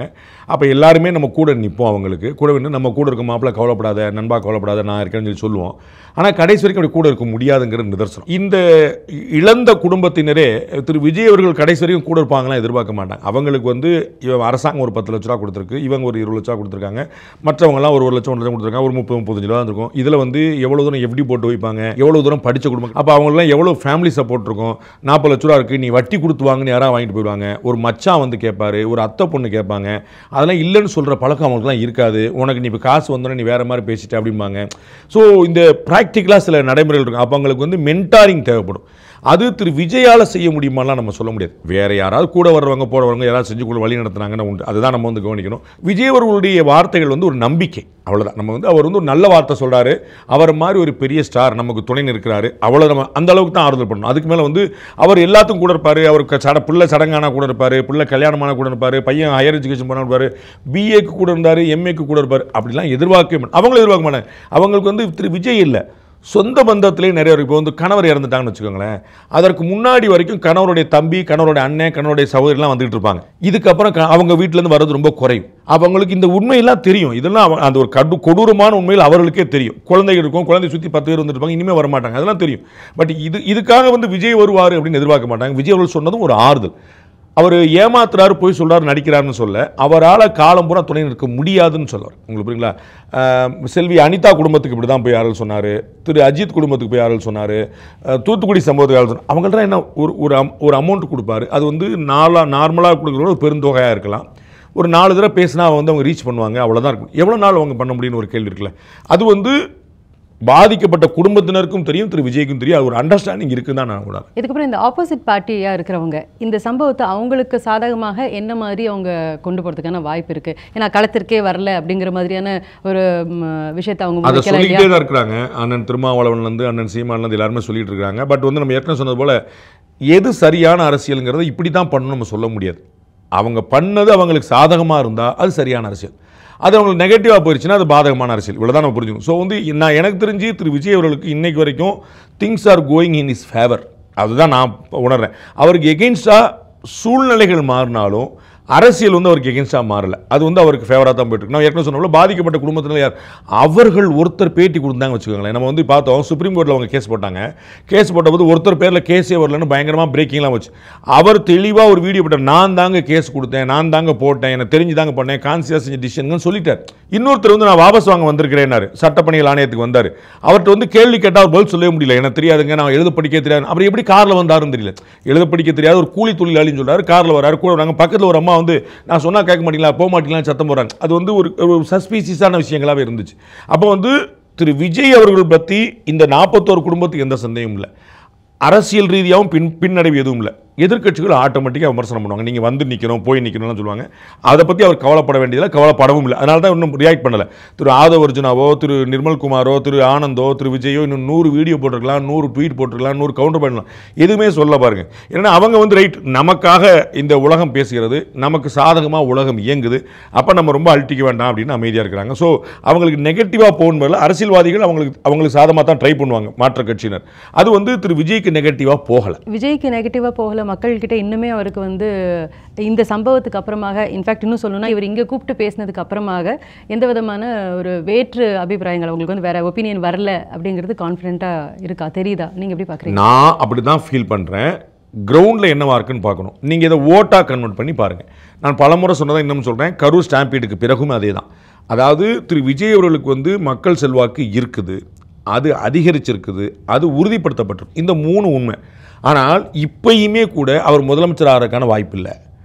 அப்போ எல்லாருமே நம்ம கூட நிற்போம், அவங்களுக்கு கூட நின்று நம்ம கூட இருக்க மாப்பிள்ள கவலைப்படாத, நண்பா கவலைப்படாத, நான் இருக்கேன்னு சொல்லி சொல்லுவோம். ஆனால் கடைசி வரைக்கும் அப்படி கூட இருக்க முடியாதுங்கிற நிதர்சனம். இந்த இழந்த குடும்பத்தினரே திரு விஜய் அவர்கள் கடைசி வரைக்கும் கூட இருப்பாங்களாம் எதிர்பார்க்க மாட்டாங்க. அவங்களுக்கு வந்து அரசாங்கம் ஒரு 10 லட்ச ரூபா கொடுத்துருக்கு, இவங்க ஒரு 20 லட்ச ரூபா கொடுத்துருக்காங்க, மற்றவங்கலாம் ஒரு 1 லட்சம் 1 லட்சம் கொடுத்துருக்காங்க, ஒரு 30-35 ரூபா இருக்கும். இதில் வந்து எவ்வளோ தூரம் எப்படி போட்டு வைப்பாங்க, எவ்வளோ தூரம் படித்த குடும்பம், அப்போ அவங்களாம் எவ்வளோ ஃபேமிலி சப்போர்ட் இருக்கும். 40 லட்ச ரூபா இருக்குது, நீ வட்டி கொடுத்து வாங்கன்னு யாராவது வாங்கிட்டு போயிடுவாங்க. ஒரு மச்சான் வந்து கேட்பாரு, ஒரு அத்தை பொண்ணு கேட்பாங்க. அதெல்லாம் இல்லைன்னு சொல்கிற பழக்கம் அவங்களுக்குலாம் இருக்காது. உனக்கு நீ இப்போ காசு வந்தோன்னே நீ வேறு மாதிரி பேசிட்ட அப்படிம்பாங்க. ஸோ இந்த ப்ராக்டிக்கலாக சில நடைமுறைகள் இருக்கும். அப்போ அவங்களுக்கு வந்து மென்டாரிங் தேவைப்படும். அது திரு விஜயால் செய்ய முடியுமாலாம் நம்ம சொல்ல முடியாது. வேறு யாராவது கூட வர்றவங்க போகிறவங்க யாராவது செஞ்சு கூட வழி நடத்துனாங்கன்னு உண்டு. அதுதான் நம்ம வந்து கவனிக்கணும். விஜய் அவர்களுடைய வார்த்தைகள் வந்து ஒரு நம்பிக்கை, அவ்வளோதான். நம்ம வந்து அவர் வந்து ஒரு நல்ல வார்த்தை சொல்கிறாரு, அவர் மாதிரி ஒரு பெரிய ஸ்டார் நமக்கு துணை இருக்கிறாரு, அவ்வளோ நம்ம அந்த அளவுக்கு தான் ஆறுதல் பண்ணணும். அதுக்கு மேலே வந்து அவர் எல்லாத்துக்கும் கூட இருப்பார். அவருக்கு பிள்ளை சடங்கானா கூட இருப்பார், பிள்ளை கல்யாணமான கூட இருப்பார், பையன் ஹையர் எஜுகேஷன் பண்ண இருப்பார், பிஏக்கு கூட இருந்தார், எம்ஏக்கு கூட இருப்பார். அப்படிலாம் எதிர்பார்க்கவே மாட்டாங்க. அவங்களும் எதிர்பார்க்க மாட்டாங்க. அவங்களுக்கு வந்து திரு விஜய் இல்லை, சொந்த பந்தத்திலேயே நிறைய இப்போ வந்து கணவர் இறந்துட்டாங்கன்னு வச்சுக்கோங்களேன், அதற்கு முன்னாடி வரைக்கும் கணவருடைய தம்பி, கணவருடைய அண்ணன், கணவருடைய சகோதரிலாம் வந்துகிட்டு இருப்பாங்க. இதுக்கப்புறம் அவங்க வீட்டிலேருந்து வர்றது ரொம்ப குறையும். அவங்களுக்கு இந்த உண்மையெல்லாம் தெரியும். இதெல்லாம் அந்த ஒரு கொடூரமான உண்மையில் அவர்களுக்கே தெரியும். குழந்தைகள் இருக்கும், குழந்தை சுற்றி 10 பேர் வந்துட்டு இருப்பாங்க, இனிமேல் வரமாட்டாங்க, அதெல்லாம் தெரியும். பட் இதுக்காக வந்து விஜய் வருவார் அப்படின்னு எதிர்பார்க்க மாட்டாங்க. விஜய் அவர்கள் சொன்னதும் ஒரு ஆறுதல். அவர் ஏமாத்துறாரு, போய் சொல்கிறார், நடிக்கிறாருன்னு சொல்ல, அவரால் காலம் பூரா துணை நிற்க முடியாதுன்னு சொல்லுவார். உங்களுக்கு புரியுங்களா? செல்வி அனிதா குடும்பத்துக்கு இப்படி தான் போய் யாரும் சொன்னார், திரு அஜித் குடும்பத்துக்கு போய் யாரும் சொன்னார், தூத்துக்குடி சம்பவத்துக்கு யாரும் சொன்னார். அவங்கள்ட்ட என்ன ஒரு அமௌண்ட் கொடுப்பாரு. அது வந்து நார்மலாக கொடுக்குறோட ஒரு பெருந்தொகையாக இருக்கலாம். ஒரு 4 தடவை பேசினா வந்து அவங்க ரீச் பண்ணுவாங்க, அவ்வளோதான் இருக்கும். எவ்வளோ நாள் அவங்க பண்ண முடியும்னு ஒரு கேள்வி இருக்குல்ல. அது வந்து பாதிக்கப்பட்ட குடும்பத்தினருக்கும் தெரியும், திரு விஜய்க்கும் தெரியும். அது ஒரு அண்டர்ஸ்டாண்டிங் இருக்குன்னு தான் நான் கூட. இதுக்கப்புறம் இந்த ஆப்போசிட் பார்ட்டியாக இருக்கிறவங்க இந்த சம்பவத்தை அவங்களுக்கு சாதகமாக என்ன மாதிரி அவங்க கொண்டு போகிறதுக்கான வாய்ப்பு இருக்குது? ஏன்னா களத்திற்கே வரல அப்படிங்கிற மாதிரியான ஒரு விஷயத்தை அவங்க அதை சொல்லிக்கிட்டே தான் இருக்கிறாங்க. அண்ணன் திருமாவளவன்லேருந்து அண்ணன் சீமான்லேருந்து எல்லாருமே சொல்லிட்டு இருக்காங்க. பட் வந்து நம்ம ஏற்கனவே சொன்னது போல் எது சரியான அரசியலுங்கிறத இப்படி தான் பண்ணணும் நம்ம சொல்ல முடியாது. அவங்க பண்ணது அவங்களுக்கு சாதகமாக இருந்தால் அது சரியான அரசியல், அது அவங்களுக்கு நெகட்டிவாக போயிடுச்சுன்னா அது பாதகமான அரசியல். இவ்வளோ தான் நம்ம புரிஞ்சுக்கணும். ஸோ வந்து நான் எனக்கு தெரிஞ்சு திரு விஜய் அவர்களுக்கு இன்னைக்கு வரைக்கும் things are going in is favour. அதுதான் நான் உணர்றேன். அவருக்கு எகெயின்ஸ்டாக சூழ்நிலைகள் மாறினாலும் அரசியல் வந்து அவருக்கு எகெயின்ஸ்டாக மாறல. அது வந்து அவருக்கு ஃபேவராக தான் போயிட்டு இருக்கு. நான் ஏற்கனவே சொன்னோம்ல, பாதிக்கப்பட்ட குடும்பத்தில் யார் அவர்கள் ஒருத்தர் பேட்டி கொடுத்தாங்க வச்சுக்கோங்களேன். நம்ம வந்து பார்த்தோம், சுப்ரீம் கோர்ட்டில் அவங்க கேஸ் போட்டாங்க. கேஸ் போட்டபோது ஒருத்தர் பேரில் கேஸே வரலன்னு பயங்கரமாக பிரேக்கிங்லாம் வச்சு அவர் தெளிவாக ஒரு வீடியோ போட்டார். நான் தாங்க கேஸ் கொடுத்தேன், நான் தாங்க போட்டேன், எனக்கு தெரிஞ்சு தாங்க பண்ணேன், கான்சியஸ் டிசிஷன் சொல்லிட்டார். இன்னொருத்தர் வந்து நான் வாபஸ் வாங்க வந்திருக்கிறேன்னாரு. சட்டப்பணிகள் ஆணையத்துக்கு வந்தார். அவர்கிட்ட வந்து கேள்வி கேட்டால் பதில் சொல்லவே முடியல. எனக்கு தெரியாதுங்க, நான் எழுத படிக்க தெரியாது. அப்புறம் எப்படி காரில் வந்தாருன்னு தெரியல. எழுத படிக்க தெரியாது, ஒரு கூலி தொழிலாளின்னு சொல்றாரு. காரில் வராரு, கூட வராங்க. பக்கத்தில் ஒரு அம்மா வந்து நான் சொன்னால் கேட்க மாட்டீங்களா, போக மாட்டீங்களா சத்தம் போடுறாங்க. அது வந்து ஒரு சஸ்பீசியஸான விஷயங்களாகவே இருந்துச்சு. அப்போ வந்து திரு விஜய் அவர்கள் பற்றி இந்த 41 குடும்பத்துக்கு எந்த சந்தேகமும் இல்லை. அரசியல் ரீதியாகவும் பின்னடைவு எதுவும் இல்லை. எதிர்க்கட்சிகள் ஆட்டோமேட்டிக்காக விமர்சனம் பண்ணுவாங்க. நீங்கள் வந்து நிற்கணும், போய் நிற்கணும்னு சொல்லுவாங்க. அதை பற்றி அவர் கவலைப்பட வேண்டியதில்லை, கவலைப்படவும் இல்லை. அதனால தான் இன்னும் ரியாக்ட் பண்ணலை. திரு ஆதவ் அர்ஜுனாவோ, திரு நிர்மல்குமாரோ, திரு ஆனந்தோ, திரு விஜயோ இன்னும் 100 வீடியோ போட்டிருக்கலாம், 100 ட்வீட் போட்டிருக்கலாம், 100 கவுண்டர் பண்ணலாம். எதுவுமே சொல்ல பாருங்க. ஏன்னா அவங்க வந்து ரைட், நமக்காக இந்த உலகம் பேசுகிறது, நமக்கு சாதகமாக உலகம் இயங்குது, அப்போ நம்ம ரொம்ப அழட்டிக்க வேண்டாம் அப்படின்னு அமைதியாக இருக்கிறாங்க. ஸோ அவங்களுக்கு நெகட்டிவாக போகணும் வரல. அரசியல்வாதிகள் அவங்களுக்கு சாதகமாக தான் ட்ரை பண்ணுவாங்க, மாற்ற கட்சியினர். அது வந்து திரு விஜய்க்கு நெகட்டிவாக போகலை. விஜய்க்கு நெகட்டிவாக போகலை. மக்கள்கிட்ட இன்னுமே அவருக்கு வந்து இந்த சம்பவத்துக்கு அப்புறமாக, இன்ஃபேக்ட் இன்னும் சொல்லணும்னா இவர் இங்கே கூப்பிட்டு பேசினதுக்கு அப்புறமாக எந்த விதமான ஒரு வேற்று அபிப்பிராயங்கள் அவங்களுக்கு வந்து வேற ஒப்பீனியன் வரல அப்படிங்கிறது கான்ஃபிடென்ட்டாக இருக்கா, தெரியுதா? நீங்கள் எப்படி பார்க்குறீங்க? நான் அப்படி தான் ஃபீல் பண்ணுறேன். கிரவுண்டில் என்னவா இருக்குன்னு பார்க்கணும். நீங்கள் இதை ஓட்டாக கன்வெர்ட் பண்ணி பாருங்கள். நான் பலமுறை சொன்னதை இன்னும் சொல்கிறேன். கரூர் ஸ்டாம்பீடுக்கு பிறகும் அதே தான். அதாவது திரு விஜய் அவர்களுக்கு வந்து மக்கள் செல்வாக்கு இருக்குது, அது அதிகரிச்சிருக்குது, அது உறுதிப்படுத்தப்பட்டிருக்கு. இந்த 3 உண்மை. ஆனால் இப்பயுமே கூட அவர் முதலமைச்சர் ஆகிறதுக்கான வாய்ப்பு இல்லை.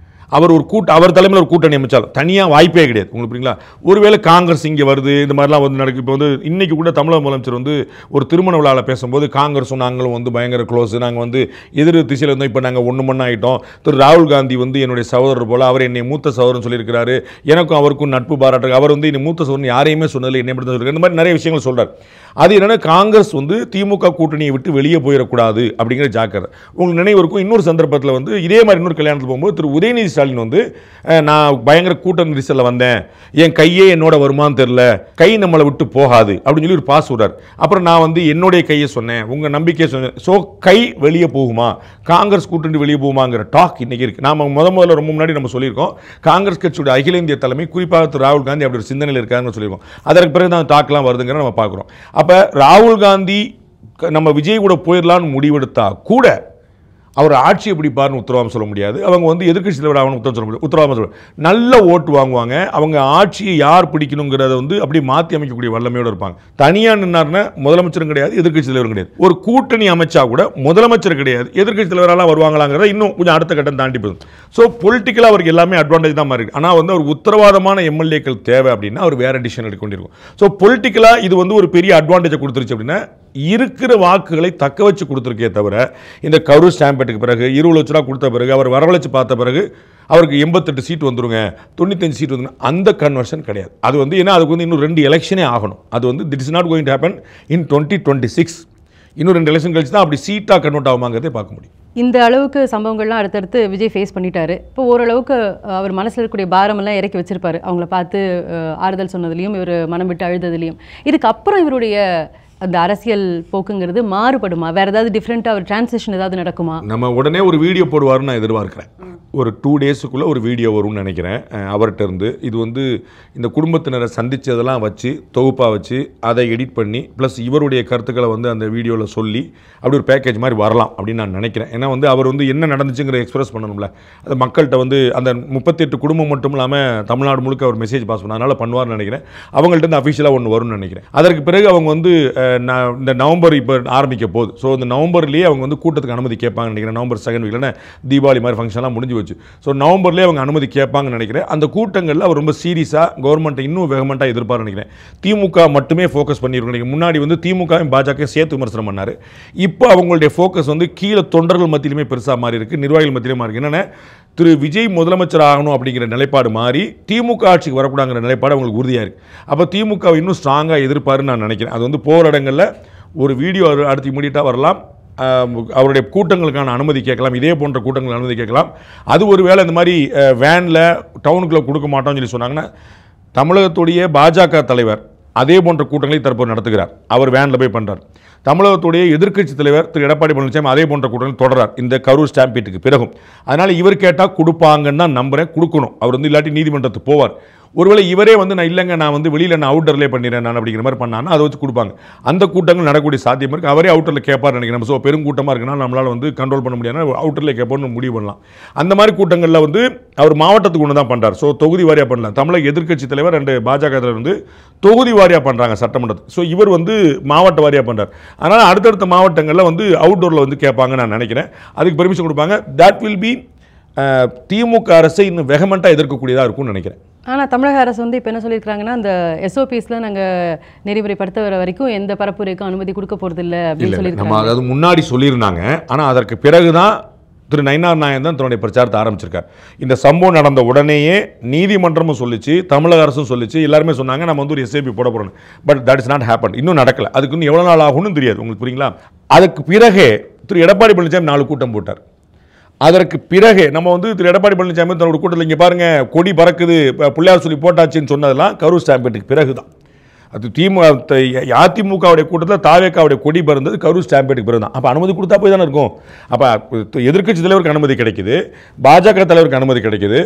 அவர் தலைமையில் ஒரு கூட்டணி அமைச்சாலும் தனியாக வாய்ப்பே கிடையாது. உங்களுக்கு புரியுங்களா? ஒருவேளை காங்கிரஸ் இங்கே வருது, இந்த மாதிரிலாம் வந்து நடக்குது. இப்போ வந்து இன்னைக்கு கூட தமிழக முதலமைச்சர் வந்து ஒரு திருமண விழாவில் பேசும்போது காங்கிரஸும் நாங்களும் வந்து பயங்கர க்ளோஸ், நாங்கள் வந்து எதிர் திசையில் இருந்தோம், இப்போ நாங்கள் ஒன்று மண்ணா ஆகிட்டோம். திரு ராகுல் காந்தி வந்து என்னுடைய சகோதரர் போல், அவர் என்னை மூத்த சகோதரன் சொல்லியிருக்கிறாரு, எனக்கும் அவருக்கும் நட்பு பாராட்டு. அவர் வந்து என்னை மூத்த சகோதரன் யாரையுமே சொன்னதில்லை, என்னை மட்டும் சொல்லியிருக்காரு. இந்த மாதிரி நிறைய விஷயங்கள் சொல்கிறார். அது என்னென்னா, காங்கிரஸ் வந்து திமுக கூட்டணியை விட்டு வெளியே போயிடக்கூடாது அப்படிங்கிற ஜாக்கிரதை. உங்களுக்கு நினைவு இருக்கும், இன்னொரு சந்தர்ப்பத்தில் வந்து இதே மாதிரி இன்னொரு கல்யாணத்தில் போகும்போது திரு உதயநிதி ஸ்டாலின் வந்து நான் பயங்கர கூட்ட நெரிசலில் வந்தேன், என் கையே என்னோட வருமானு தெரியல, கை நம்மளை விட்டு போகாது அப்படின்னு சொல்லி ஒரு பாஸ் விடுறார். அப்புறம் நான் வந்து என்னுடைய கையை சொன்னேன், உங்கள் நம்பிக்கையை சொன்னேன். ஸோ கை வெளியே போகுமா, காங்கிரஸ் கூட்டணி வெளியே போகுமாங்கிற டாக் இன்னைக்கு இருக்குது. நாம் முதல்ல ரொம்ப முன்னாடி நம்ம சொல்லியிருக்கோம், காங்கிரஸ் கட்சியோட அகில இந்திய தலைமை குறிப்பாக திரு ராகுல் காந்தி அப்படி ஒரு சிந்தனையில் இருக்காருன்னு சொல்லியிருக்கோம். அதற்கு பிறகு தான் டாக்லாம் வருதுங்கிற நம்ம பார்க்குறோம். அப்போ ராகுல் காந்தி நம்ம விஜய் கூட போயிடலான்னு முடிவெடுத்தா கூட அவர் ஆட்சி எப்படி பாருன்னு உத்தரவாதம் சொல்ல முடியாது. அவங்க வந்து எதிர்க்கட்சி தலைவர் ஆகணும் உத்தரவாதம் சொல்ல முடியாது. உத்தரவாதம் சொல்ல நல்ல ஓட்டு வாங்குவாங்க. அவங்க ஆட்சியை யார் பிடிக்கணுங்கிறத வந்து அப்படி மாற்றி அமைக்கக்கூடிய வல்லமையோடு இருப்பாங்க. தனியாக நின்னார்னா முதலமைச்சரும் கிடையாது, எதிர்க்கட்சி தலைவரும் கிடையாது. ஒரு கூட்டணி அமைச்சா கூட முதலமைச்சர் கிடையாது, எதிர்க்கட்சி தலைவரெல்லாம் வருவாங்களாங்கிறத இன்னும் கொஞ்சம் அடுத்த கட்டம் தாண்டி போகுது. ஸோ பொலிட்டிக்கலாக அவருக்கு எல்லாமே அட்வான்டேஜ் தான் மாறி. ஆனால் வந்து அவர் உத்தரவாதமான எம்எல்ஏக்கள் தேவை அப்படின்னா அவர் வேற டிசிஷன் எடுக்க வேண்டியிருக்கும். ஸோ பொலிட்டிக்கலாக இது வந்து ஒரு பெரிய அட்வான்டேஜை கொடுத்துருச்சு அப்படின்னா இருக்கிற வாக்குகளை தக்க வச்சு கொடுத்துருக்கே தவிர, இந்த கரூர் ஸ்டாம்பேட்டுக்கு பிறகு 20 லட்ச ரூபா கொடுத்த பிறகு அவர் வரவழைச்சு பார்த்த பிறகு அவருக்கு 88 சீட் வந்துருங்க, 95 சீட் வந்துருங்க, அந்த கன்வர்ஷன் கிடையாது. அது வந்து ஏன்னா அதுக்கு வந்து இன்னும் 2 எலெக்ஷனே ஆகணும். அது வந்து it is not going to happen in 2026. இன்னும் 2 எலெக்ஷன் கழிச்சு தான் அப்படி சீட்டாக கன்வெர்ட் ஆகுமாங்கிறதே பார்க்க முடியும். இந்த அளவுக்கு சம்பவங்கள்லாம் அடுத்தடுத்து விஜய் ஃபேஸ் பண்ணிட்டாரு. இப்போ ஓரளவுக்கு அவர் மனசில் இருக்கக்கூடிய பாரமெல்லாம் இறக்கி வச்சிருப்பாரு. அவங்கள பார்த்து ஆறுதல் சொன்னதுலையும் இவர் மனம் விட்டு அழுததுலையும். இதுக்கப்புறம் இவருடைய அந்த அரசியல் போக்குங்கிறது மாறுபடுமா? வேற ஏதாவது டிஃப்ரெண்ட்டாக ஒரு டிரான்சிஷன் ஏதாவது நடக்குமா? நம்ம உடனே ஒரு வீடியோ போடுவாருன்னு நான் எதிர்பார்க்குறேன். ஒரு 2 டேஸுக்குள்ளே ஒரு வீடியோ வரும்னு நினைக்கிறேன் அவர்கிட்ட இருந்து. இது வந்து இந்த குடும்பத்தினரை சந்தித்ததெல்லாம் வச்சு தொகுப்பாக வச்சு அதை எடிட் பண்ணி ப்ளஸ் இவருடைய கருத்துக்களை வந்து அந்த வீடியோவில் சொல்லி அப்படி ஒரு பேக்கேஜ் மாதிரி வரலாம் அப்படின்னு நான் நினைக்கிறேன். ஏன்னா வந்து அவர் வந்து என்ன நடந்துச்சுங்கிற எக்ஸ்பிரஸ் பண்ணணும்ல, அது மக்கள்கிட்ட வந்து அந்த 38 குடும்பம் மட்டும் இல்லாமல் தமிழ்நாடு முழுக்க அவர் மெசேஜ் பாஸ் பண்ண, அதனால் பண்ணுவார்னு நினைக்கிறேன். அவங்கள்ட்ட இருந்து அஃபிஷியலாக ஒன்று வரும்னு நினைக்கிறேன். அதற்கு பிறகு அவங்க வந்து இந்த நவம்பர் இப்போ ஆரம்பிக்க போகுது. ஸோ இந்த நவம்பர்லேயே அவங்க வந்து கூட்டத்துக்கு அனுமதி கேட்பாங்கன்னு நினைக்கிறேன். நவம்பர் 2 வீக்லன்னா தீபாவளி மாதிரி ஃபங்க்ஷன்லாம் முடிஞ்சு வச்சு. ஸோ நவம்பர்லேயே அவங்க அனுமதி கேட்பாங்கன்னு நினைக்கிறேன். அந்த கூட்டங்களில் அவர் ரொம்ப சீரியஸாக கவர்மெண்ட்டை இன்னும் வெகமெண்ட்டாக எதிர்பார்த்து நினைக்கிறேன். திமுக மட்டுமே ஃபோக்கஸ் பண்ணியிருக்கோம். நினைக்கிறேன் முன்னாடி வந்து திமுகவும் பாஜக சேர்த்து விமர்சனம் பண்ணார். இப்போ அவங்களுடைய ஃபோக்கஸ் வந்து கீழே தொண்டர்கள் மத்தியிலுமே பெருசாக மாறி இருக்குது, நிர்வாகிகள் மத்தியிலே மாறி இருக்கு. என்னென்ன திரு விஜய் முதலமைச்சர் ஆகணும் அப்படிங்கிற நிலைப்பாடு மாறி திமுக ஆட்சிக்கு வரக்கூடாங்கிற நிலைப்பாடு அவங்களுக்கு உறுதியாக இருக்குது. அப்போ திமுக இன்னும் ஸ்ட்ராங்காக எதிர்ப்பாருன்னு நான் நினைக்கிறேன். அது வந்து போராடங்களில் ஒரு வீடியோ அடுத்து இமீடியட்டாக வரலாம், அவருடைய கூட்டங்களுக்கான அனுமதி கேட்கலாம், இதே போன்ற கூட்டங்கள் அனுமதி கேட்கலாம். அது ஒரு வேளை இந்த மாதிரி வேனில் டவுனுக்குள்ளே கொடுக்க மாட்டோம்னு சொல்லி சொன்னாங்கன்னா தமிழகத்துடைய பாஜக தலைவர் அதே போன்ற கூட்டங்களை தற்போது நடத்துகிறார். அவர் வேனில் போய் பண்ணுறார். தமிழகத்துடைய எதிர்க்கட்சி தலைவர் திரு எடப்பாடி பழனிசாமி அதே போன்ற கூட்டங்கள் தொடரார் இந்த கரூர் ஸ்டாம்பீட்டுக்கு பிறகும். அதனால் இவர் கேட்டால் கொடுப்பாங்கன்னு தான் நம்புகிறேன். கொடுக்கணும். அவர் வந்து இல்லாட்டி நீதிமன்றத்துக்கு போவார். ஒருவேளை இவரே வந்து நான் இல்லைங்க நான் வந்து வெளியில் நான் அவுட்டர்லேயே பண்ணிடுறேன் நான் அப்படிங்கிற மாதிரி பண்ணான்னா அதை வச்சு கொடுப்பாங்க. அந்த கூட்டங்கள் நடக்கக்கூடிய சாத்தியம் இருக்குது. அவரே அவுட்டரில் கேட்பார் நினைக்கிறேன். ஸோ பெருங்கூட்டமாக இருக்குன்னா நம்மளால் வந்து கண்ட்ரோல் பண்ண முடியாது, அவுட்டரில் கேட்போம்னு முடிவு பண்ணலாம். அந்த மாதிரி கூட்டங்களில் வந்து அவர் மாவட்டத்துக்கு ஒன்று தான் பண்ணுறார். ஸோ தொகுதி வாரியாக பண்ணலாம். தமிழக எதிர்க்கட்சி தலைவர் அண்டு பாஜக தலைவர் வந்து தொகுதி வாரியாக பண்ணுறாங்க சட்டமன்றத்துக்கு. ஸோ இவர் வந்து மாவட்ட வாரியாக பண்ணுறார். அதனால் அடுத்தடுத்த மாவட்டங்களில் வந்து அவுட்டோரில் வந்து கேட்பாங்க நான் நினைக்கிறேன். அதுக்கு பெர்மிஷன் கொடுப்பாங்க. தட் வில் பி திமுக அரசை இன்னும் வெகமெண்ட்டாக எதிர்க்கக்கூடியதாக இருக்கும்னு நினைக்கிறேன். ஆனால் தமிழக அரசு வந்து இப்போ என்ன சொல்லியிருக்காங்கன்னா அந்த எஸ்ஓபிஸில் நாங்கள் நெறிமுறைப்படுத்த வர வரைக்கும் எந்த பரப்புரைக்கும் அனுமதி கொடுக்க போகிறதில்ல அப்படின்னு சொல்லியிருக்காங்க. நம்ம அதாவது முன்னாடி சொல்லியிருந்தாங்க. ஆனால் அதற்கு பிறகு தான் திரு நயினார் நாயன் தான் தன்னுடைய பிரச்சாரத்தை ஆரம்பிச்சிருக்கார். இந்த சம்பவம் நடந்த உடனேயே நீதிமன்றமும் சொல்லிச்சு, தமிழக அரசும் சொல்லிச்சு, எல்லாருமே சொன்னாங்க நம்ம வந்து ஒரு எஸ்ஐபி போட போகிறோம். But that is not happen. இன்னும் நடக்கலை. அதுக்கு இன்னும் எவ்வளோ நாள் ஆகும்னு தெரியாது. உங்களுக்கு புரியுங்களா? அதுக்கு பிறகே திரு எடப்பாடி பழனிசாமி 4 கூட்டம் போட்டார். அதற்கு பிறகு நம்ம வந்து திரு எடப்பாடி பழனிசாமி தன்னோட கூட்டத்தில் இங்கே பாருங்கள் கொடி பறக்குது பிள்ளையார் சொல்லி போட்டாச்சுன்னு சொன்னதெல்லாம் கரூர் ஸ்டாம்பேட்டுக்கு பிறகு தான். அது அதிமுகவுடைய கூட்டத்தில் தாவேக்காவுடைய கொடி பறந்தது கரூர் ஸ்டாம்பேட்டுக்கு பிறகு தான். அப்போ அனுமதி கொடுத்தா போய் தானே இருக்கும். அப்போ எதிர்க்கட்சி தலைவருக்கு அனுமதி கிடைக்குது, பாஜக தலைவருக்கு அனுமதி கிடைக்குது,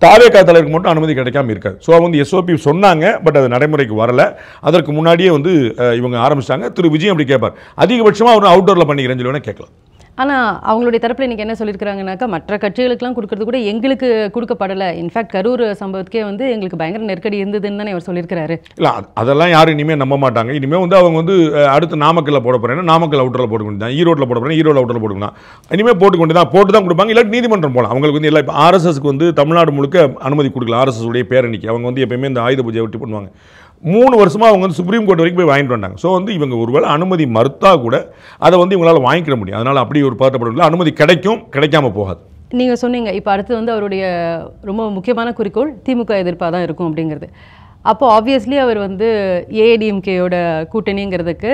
தாவேக்கா தலைவருக்கு மட்டும் அனுமதி கிடைக்காம இருக்காது. ஸோ வந்து எஸ்ஓபி சொன்னாங்க, பட் அது நடைமுறைக்கு வரலை. அதற்கு முன்னாடியே வந்து இவங்க ஆரம்பிச்சிட்டாங்க. திரு விஜய் அப்படி கேட்பார், அதிகபட்சமாக அவர் அவுட்டோரில் பண்ணிக்கிறேன்னு சொல்லி வேணால் கேட்கலாம். ஆனால் அவங்களுடைய தரப்பில் இன்றைக்கி என்ன சொல்லியிருக்கிறாங்கனாக்கா மற்ற கட்சிகளுக்கெல்லாம் கொடுக்கறது கூட எங்களுக்கு கொடுக்கப்படலை. இன்ஃபேக்ட் கரூர் சம்பவத்துக்கே வந்து எங்களுக்கு பயங்கர நெருக்கடி இருந்ததுன்னு தானே அவர் சொல்லியிருக்கிறாரு. இல்லை அதெல்லாம் யாரும் இனிமேல் நம்ப மாட்டாங்க. இனிமேல் வந்து அவங்க வந்து அடுத்து நாமக்கல்ல போட போகிறேன்னா நாமக்கல் அவுட்டரில் போட வேண்டியது தான், ஈரோட்டில் போட போகிறேன் ஈரோடு அவுட்டரில் போட்டுக்கலாம். இனிமேல் போட்டு தான் கொடுப்பாங்க. இல்லாட்டி நீதிமன்றம் போகலாம். அவங்களுக்கு வந்து எல்லாம் இப்போ ஆர்எஸ்எஸ்க்கு வந்து தமிழ்நாடு முழுக்க அனுமதி கொடுக்கலாம். ஆர்எஸ்எஸ் உடைய பேரணிக்கு அவங்க வந்து எப்பயுமே இந்த ஆயுத பூஜையை ஒட்டி பண்ணுவாங்க. 3 வருஷமாக அவங்க வந்து சுப்ரீம் கோர்ட் வரைக்கும் போய் வாங்கிட்டு வந்தாங்க. ஸோ வந்து இவங்க ஒருவேளை அனுமதி மறுத்தா கூட அதை வந்து இவங்களால் வாங்கிக்கிற முடியும். அதனால் அப்படி ஒரு பதட்டப்படவில்லை. அனுமதி கிடைக்காம போகாது. நீங்கள் சொன்னீங்க இப்போ அடுத்து வந்து அவருடைய ரொம்ப முக்கியமான குறிக்கோள் திமுக எதிர்ப்பாக தான் இருக்கும் அப்படிங்கிறது. அப்போ ஆப்வியஸ்லி அவர் வந்து ஏடிஎம்கேயோட கூட்டணிங்கிறதுக்கு